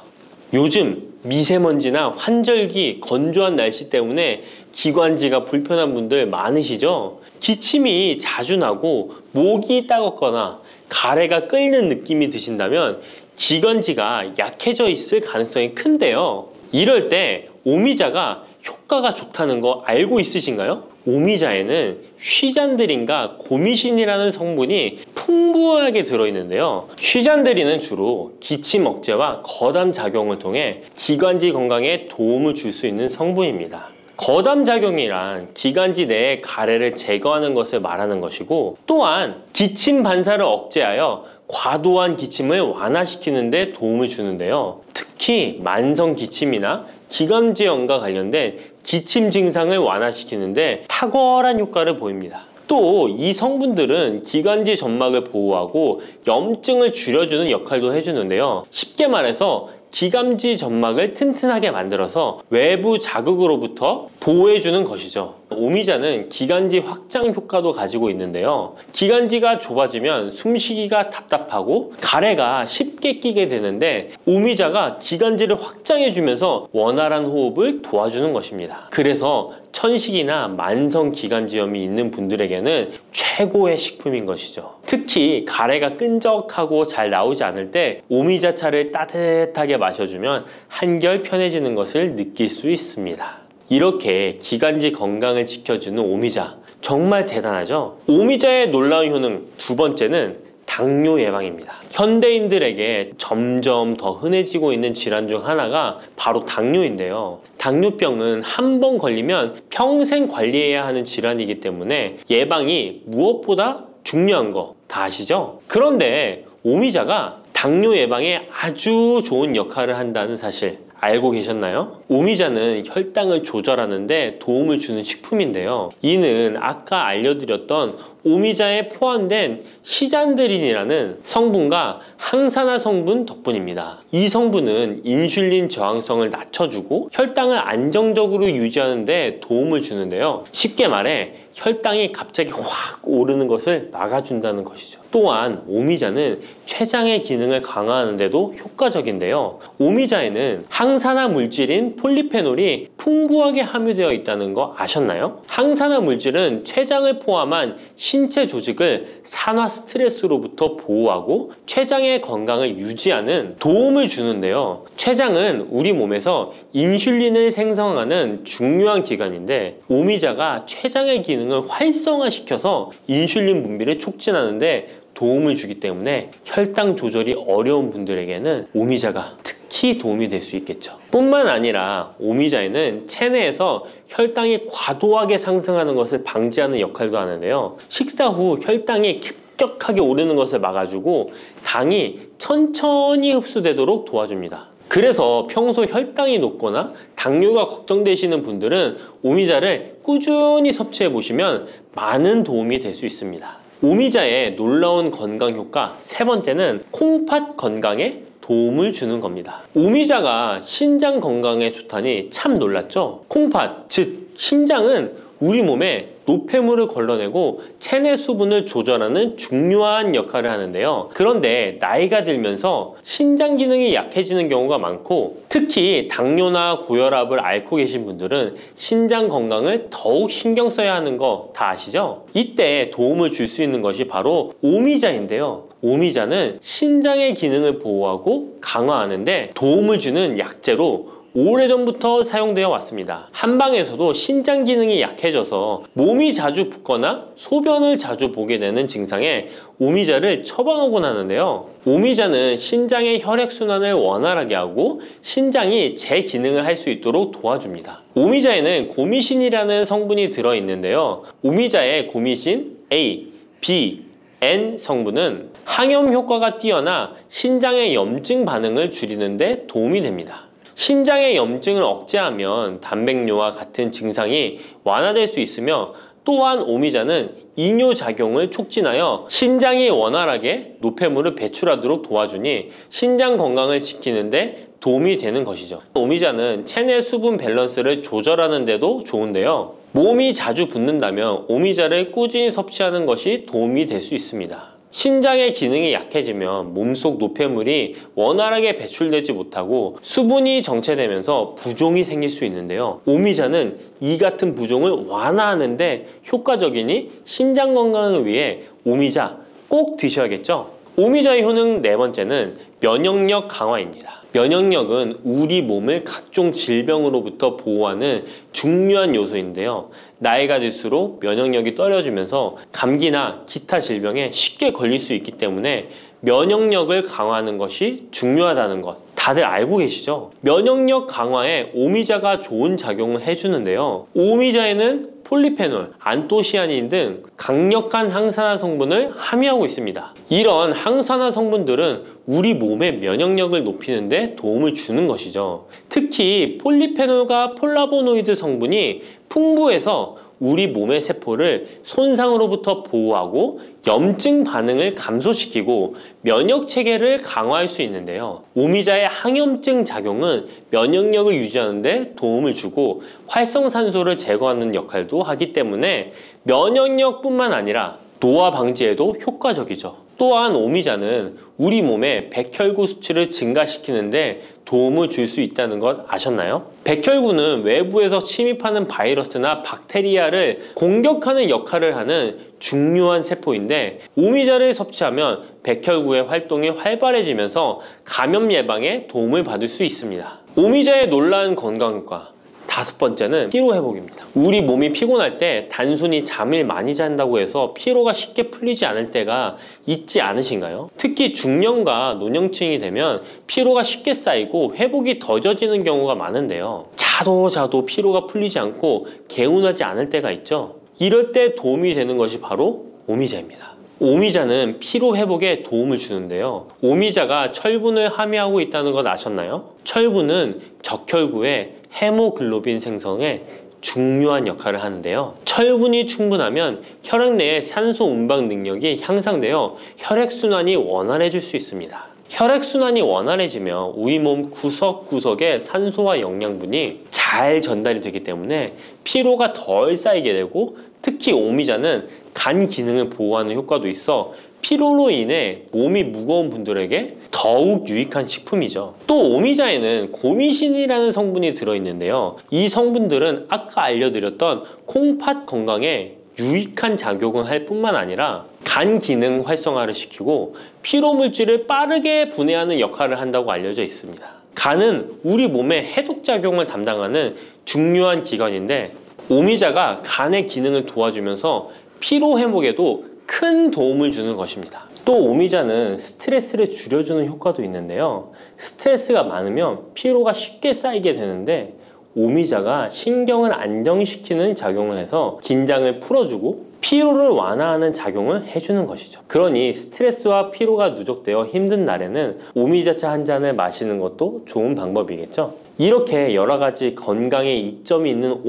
요즘 미세먼지나 환절기, 건조한 날씨 때문에 기관지가 불편한 분들 많으시죠? 기침이 자주 나고 목이 따갑거나 가래가 끓는 느낌이 드신다면 기관지가 약해져 있을 가능성이 큰데요. 이럴 때 오미자가 효과가 좋다는 거 알고 있으신가요? 오미자에는 휘잔드린과 고미신이라는 성분이 풍부하게 들어있는데요. 휘잔드린은 주로 기침 억제와 거담 작용을 통해 기관지 건강에 도움을 줄 수 있는 성분입니다. 거담 작용이란 기관지 내의 가래를 제거하는 것을 말하는 것이고, 또한 기침 반사를 억제하여 과도한 기침을 완화시키는 데 도움을 주는데요. 특히 만성 기침이나 기관지염과 관련된 기침 증상을 완화시키는데 탁월한 효과를 보입니다. 또 이 성분들은 기관지 점막을 보호하고 염증을 줄여주는 역할도 해주는데요. 쉽게 말해서 기관지 점막을 튼튼하게 만들어서 외부 자극으로부터 보호해주는 것이죠. 오미자는 기관지 확장 효과도 가지고 있는데요. 기관지가 좁아지면 숨쉬기가 답답하고 가래가 쉽게 끼게 되는데 오미자가 기관지를 확장해주면서 원활한 호흡을 도와주는 것입니다. 그래서 천식이나 만성 기관지염이 있는 분들에게는 최고의 식품인 것이죠. 특히 가래가 끈적하고 잘 나오지 않을 때 오미자차를 따뜻하게 마셔주면 한결 편해지는 것을 느낄 수 있습니다. 이렇게 기관지 건강을 지켜주는 오미자, 정말 대단하죠? 오미자의 놀라운 효능 2번째는 당뇨 예방입니다. 현대인들에게 점점 더 흔해지고 있는 질환 중 하나가 바로 당뇨인데요. 당뇨병은 한 번 걸리면 평생 관리해야 하는 질환이기 때문에 예방이 무엇보다 중요한 거 다 아시죠? 그런데 오미자가 당뇨 예방에 아주 좋은 역할을 한다는 사실 알고 계셨나요? 오미자는 혈당을 조절하는 데 도움을 주는 식품인데요. 이는 아까 알려드렸던 오미자에 포함된 시잔드린이라는 성분과 항산화 성분 덕분입니다. 이 성분은 인슐린 저항성을 낮춰주고 혈당을 안정적으로 유지하는 데 도움을 주는데요. 쉽게 말해 혈당이 갑자기 확 오르는 것을 막아준다는 것이죠. 또한 오미자는 췌장의 기능을 강화하는 데도 효과적인데요. 오미자에는 항산화 물질인 폴리페놀이 풍부하게 함유되어 있다는 거 아셨나요? 항산화 물질은 췌장을 포함한 신체 조직을 산화 스트레스로부터 보호하고 췌장의 건강을 유지하는 도움을 주는데요. 췌장은 우리 몸에서 인슐린을 생성하는 중요한 기관인데 오미자가 췌장의 기능을 기능을 활성화시켜서 인슐린 분비를 촉진하는데 도움을 주기 때문에 혈당 조절이 어려운 분들에게는 오미자가 특히 도움이 될 수 있겠죠. 뿐만 아니라 오미자에는 체내에서 혈당이 과도하게 상승하는 것을 방지하는 역할도 하는데요. 식사 후 혈당이 급격하게 오르는 것을 막아주고 당이 천천히 흡수되도록 도와줍니다. 그래서 평소 혈당이 높거나 당뇨가 걱정되시는 분들은 오미자를 꾸준히 섭취해 보시면 많은 도움이 될 수 있습니다. 오미자의 놀라운 건강 효과 세 번째는 콩팥 건강에 도움을 주는 겁니다. 오미자가 신장 건강에 좋다니 참 놀랐죠? 콩팥, 즉 신장은 우리 몸에 노폐물을 걸러내고 체내 수분을 조절하는 중요한 역할을 하는데요. 그런데 나이가 들면서 신장 기능이 약해지는 경우가 많고 특히 당뇨나 고혈압을 앓고 계신 분들은 신장 건강을 더욱 신경 써야 하는 거 다 아시죠? 이때 도움을 줄 수 있는 것이 바로 오미자인데요. 오미자는 신장의 기능을 보호하고 강화하는데 도움을 주는 약재로 오래전부터 사용되어 왔습니다. 한방에서도 신장 기능이 약해져서 몸이 자주 붓거나 소변을 자주 보게 되는 증상에 오미자를 처방하곤 하는데요. 오미자는 신장의 혈액순환을 원활하게 하고 신장이 재기능을 할 수 있도록 도와줍니다. 오미자에는 고미신이라는 성분이 들어있는데요. 오미자의 고미신 A, B, N 성분은 항염 효과가 뛰어나 신장의 염증 반응을 줄이는 데 도움이 됩니다. 신장의 염증을 억제하면 단백뇨와 같은 증상이 완화될 수 있으며 또한 오미자는 이뇨작용을 촉진하여 신장이 원활하게 노폐물을 배출하도록 도와주니 신장 건강을 지키는 데 도움이 되는 것이죠. 오미자는 체내 수분 밸런스를 조절하는 데도 좋은데요. 몸이 자주 붓는다면 오미자를 꾸준히 섭취하는 것이 도움이 될 수 있습니다. 신장의 기능이 약해지면 몸속 노폐물이 원활하게 배출되지 못하고 수분이 정체되면서 부종이 생길 수 있는데요. 오미자는 이 같은 부종을 완화하는데 효과적이니 신장 건강을 위해 오미자 꼭 드셔야겠죠. 오미자의 효능 네 번째는 면역력 강화입니다. 면역력은 우리 몸을 각종 질병으로부터 보호하는 중요한 요소인데요. 나이가 들수록 면역력이 떨어지면서 감기나 기타 질병에 쉽게 걸릴 수 있기 때문에 면역력을 강화하는 것이 중요하다는 것 다들 알고 계시죠? 면역력 강화에 오미자가 좋은 작용을 해주는데요. 오미자에는 폴리페놀, 안토시아닌 등 강력한 항산화 성분을 함유하고 있습니다. 이런 항산화 성분들은 우리 몸의 면역력을 높이는 데 도움을 주는 것이죠. 특히 폴리페놀과 폴라보노이드 성분이 풍부해서 우리 몸의 세포를 손상으로부터 보호하고 염증 반응을 감소시키고 면역 체계를 강화할 수 있는데요. 오미자의 항염증 작용은 면역력을 유지하는 데 도움을 주고 활성산소를 제거하는 역할도 하기 때문에 면역력뿐만 아니라 노화 방지에도 효과적이죠. 또한 오미자는 우리 몸의 백혈구 수치를 증가시키는데 도움을 줄 수 있다는 것 아셨나요? 백혈구는 외부에서 침입하는 바이러스나 박테리아를 공격하는 역할을 하는 중요한 세포인데 오미자를 섭취하면 백혈구의 활동이 활발해지면서 감염 예방에 도움을 받을 수 있습니다. 오미자의 놀라운 건강효과 다섯 번째는 피로 회복입니다. 우리 몸이 피곤할 때 단순히 잠을 많이 잔다고 해서 피로가 쉽게 풀리지 않을 때가 있지 않으신가요? 특히 중년과 노년층이 되면 피로가 쉽게 쌓이고 회복이 더뎌지는 경우가 많은데요. 자도 피로가 풀리지 않고 개운하지 않을 때가 있죠. 이럴 때 도움이 되는 것이 바로 오미자입니다. 오미자는 피로 회복에 도움을 주는데요. 오미자가 철분을 함유하고 있다는 것 아셨나요? 철분은 적혈구의 헤모글로빈 생성에 중요한 역할을 하는데요. 철분이 충분하면 혈액 내의 산소 운반 능력이 향상되어 혈액순환이 원활해질 수 있습니다. 혈액순환이 원활해지면 우리 몸 구석구석에 산소와 영양분이 잘 전달이 되기 때문에 피로가 덜 쌓이게 되고 특히 오미자는 간 기능을 보호하는 효과도 있어 피로로 인해 몸이 무거운 분들에게 더욱 유익한 식품이죠. 또 오미자에는 고미신이라는 성분이 들어있는데요. 이 성분들은 아까 알려드렸던 콩팥 건강에 유익한 작용을 할 뿐만 아니라 간 기능 활성화를 시키고 피로 물질을 빠르게 분해하는 역할을 한다고 알려져 있습니다. 간은 우리 몸의 해독작용을 담당하는 중요한 기관인데 오미자가 간의 기능을 도와주면서 피로 회복에도 큰 도움을 주는 것입니다. 또 오미자는 스트레스를 줄여주는 효과도 있는데요. 스트레스가 많으면 피로가 쉽게 쌓이게 되는데 오미자가 신경을 안정시키는 작용을 해서 긴장을 풀어주고 피로를 완화하는 작용을 해주는 것이죠. 그러니 스트레스와 피로가 누적되어 힘든 날에는 오미자차 한 잔을 마시는 것도 좋은 방법이겠죠. 이렇게 여러 가지 건강에 이점이 있는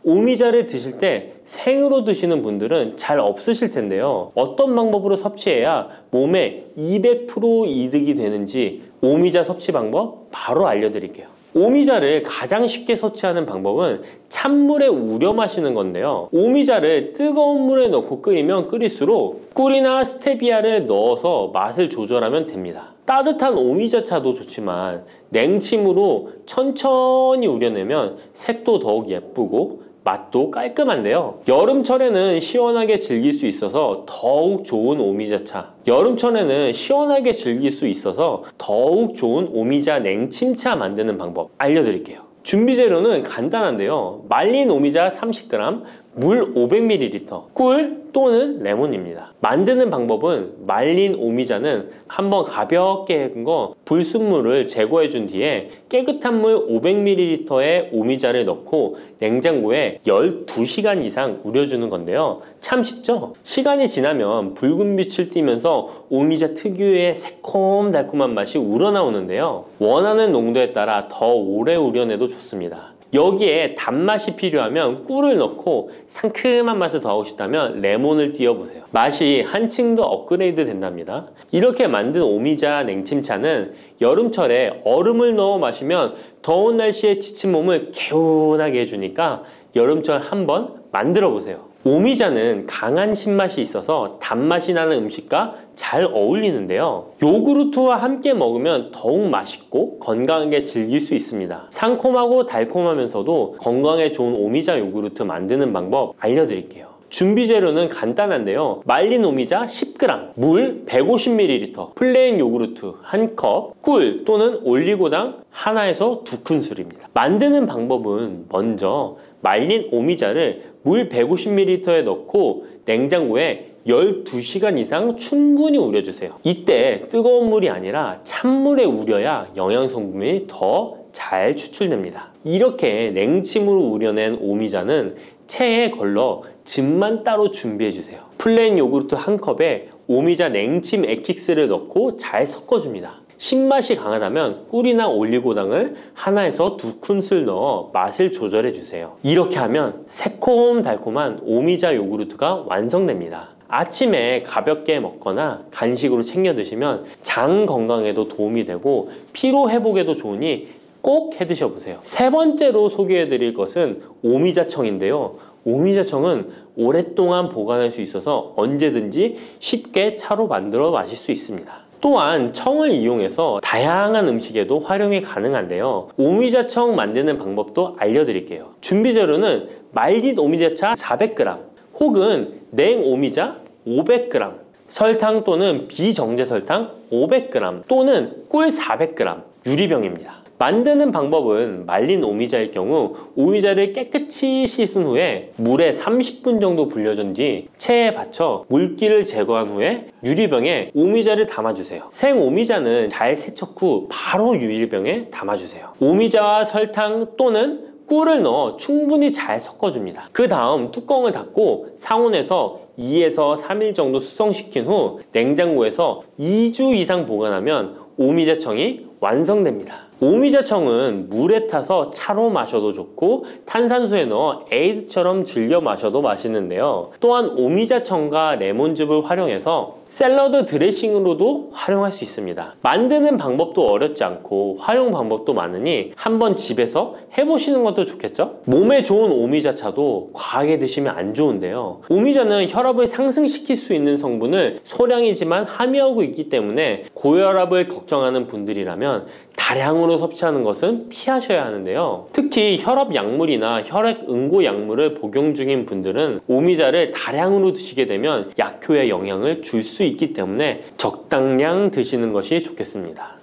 오미자를 드실 때 생으로 드시는 분들은 잘 없으실 텐데요. 어떤 방법으로 섭취해야 몸에 200% 이득이 되는지 오미자 섭취 방법 바로 알려드릴게요. 오미자를 가장 쉽게 섭취하는 방법은 찬물에 우려 마시는 건데요. 오미자를 뜨거운 물에 넣고 끓이면 끓일수록 꿀이나 스테비아를 넣어서 맛을 조절하면 됩니다. 따뜻한 오미자차도 좋지만 냉침으로 천천히 우려내면 색도 더욱 예쁘고 맛도 깔끔한데요. 여름철에는 시원하게 즐길 수 있어서 더욱 좋은 오미자차, 여름철에는 시원하게 즐길 수 있어서 더욱 좋은 오미자 냉침차 만드는 방법 알려드릴게요. 준비 재료는 간단한데요. 말린 오미자 30g, 물 500ml, 꿀 또는 레몬입니다. 만드는 방법은 말린 오미자는 한번 가볍게 헹군 거 불순물을 제거해 준 뒤에 깨끗한 물 500ml에 오미자를 넣고 냉장고에 12시간 이상 우려주는 건데요. 참 쉽죠? 시간이 지나면 붉은 빛을 띠면서 오미자 특유의 새콤달콤한 맛이 우러나오는데요. 원하는 농도에 따라 더 오래 우려내도 좋습니다. 여기에 단맛이 필요하면 꿀을 넣고 상큼한 맛을 더하고 싶다면 레몬을 띄워보세요. 맛이 한층 더 업그레이드 된답니다. 이렇게 만든 오미자 냉침차는 여름철에 얼음을 넣어 마시면 더운 날씨에 지친 몸을 개운하게 해주니까 여름철 한번 만들어 보세요. 오미자는 강한 신맛이 있어서 단맛이 나는 음식과 잘 어울리는데요. 요구르트와 함께 먹으면 더욱 맛있고 건강하게 즐길 수 있습니다. 상콤하고 달콤하면서도 건강에 좋은 오미자 요구르트 만드는 방법 알려드릴게요. 준비 재료는 간단한데요. 말린 오미자 10g, 물 150ml, 플레인 요구르트 1컵, 꿀 또는 올리고당 하나에서 2큰술입니다. 만드는 방법은 먼저 말린 오미자를 물 150ml에 넣고 냉장고에 12시간 이상 충분히 우려주세요. 이때 뜨거운 물이 아니라 찬물에 우려야 영양성분이 더 잘 추출됩니다. 이렇게 냉침으로 우려낸 오미자는 체에 걸러 즙만 따로 준비해주세요. 플레인 요구르트 1컵에 오미자 냉침 액기스를 넣고 잘 섞어줍니다. 신맛이 강하다면 꿀이나 올리고당을 하나에서 2큰술 넣어 맛을 조절해 주세요. 이렇게 하면 새콤달콤한 오미자 요구르트가 완성됩니다. 아침에 가볍게 먹거나 간식으로 챙겨 드시면 장 건강에도 도움이 되고 피로 회복에도 좋으니 꼭 해 드셔보세요. 세 번째로 소개해 드릴 것은 오미자청인데요. 오미자청은 오랫동안 보관할 수 있어서 언제든지 쉽게 차로 만들어 마실 수 있습니다. 또한 청을 이용해서 다양한 음식에도 활용이 가능한데요. 오미자청 만드는 방법도 알려드릴게요. 준비 재료는 말린 오미자차 400g 혹은 냉 오미자 500g, 설탕 또는 비정제 설탕 500g 또는 꿀 400g, 유리병입니다. 만드는 방법은 말린 오미자일 경우 오미자를 깨끗이 씻은 후에 물에 30분 정도 불려준 뒤 체에 받쳐 물기를 제거한 후에 유리병에 오미자를 담아주세요. 생 오미자는 잘 세척 후 바로 유리병에 담아주세요. 오미자와 설탕 또는 꿀을 넣어 충분히 잘 섞어줍니다. 그 다음 뚜껑을 닫고 상온에서 2에서 3일 정도 숙성시킨 후 냉장고에서 2주 이상 보관하면 오미자청이 완성됩니다. 오미자청은 물에 타서 차로 마셔도 좋고 탄산수에 넣어 에이드처럼 즐겨 마셔도 맛있는데요. 또한 오미자청과 레몬즙을 활용해서 샐러드 드레싱으로도 활용할 수 있습니다. 만드는 방법도 어렵지 않고 활용 방법도 많으니 한번 집에서 해보시는 것도 좋겠죠? 몸에 좋은 오미자차도 과하게 드시면 안 좋은데요. 오미자는 혈압을 상승시킬 수 있는 성분을 소량이지만 함유하고 있기 때문에 고혈압을 걱정하는 분들이라면 다량으로 섭취하는 것은 피하셔야 하는데요. 특히 혈압 약물이나 혈액 응고 약물을 복용 중인 분들은 오미자를 다량으로 드시게 되면 약효에 영향을 줄 수 있기 때문에 적당량 드시는 것이 좋겠습니다.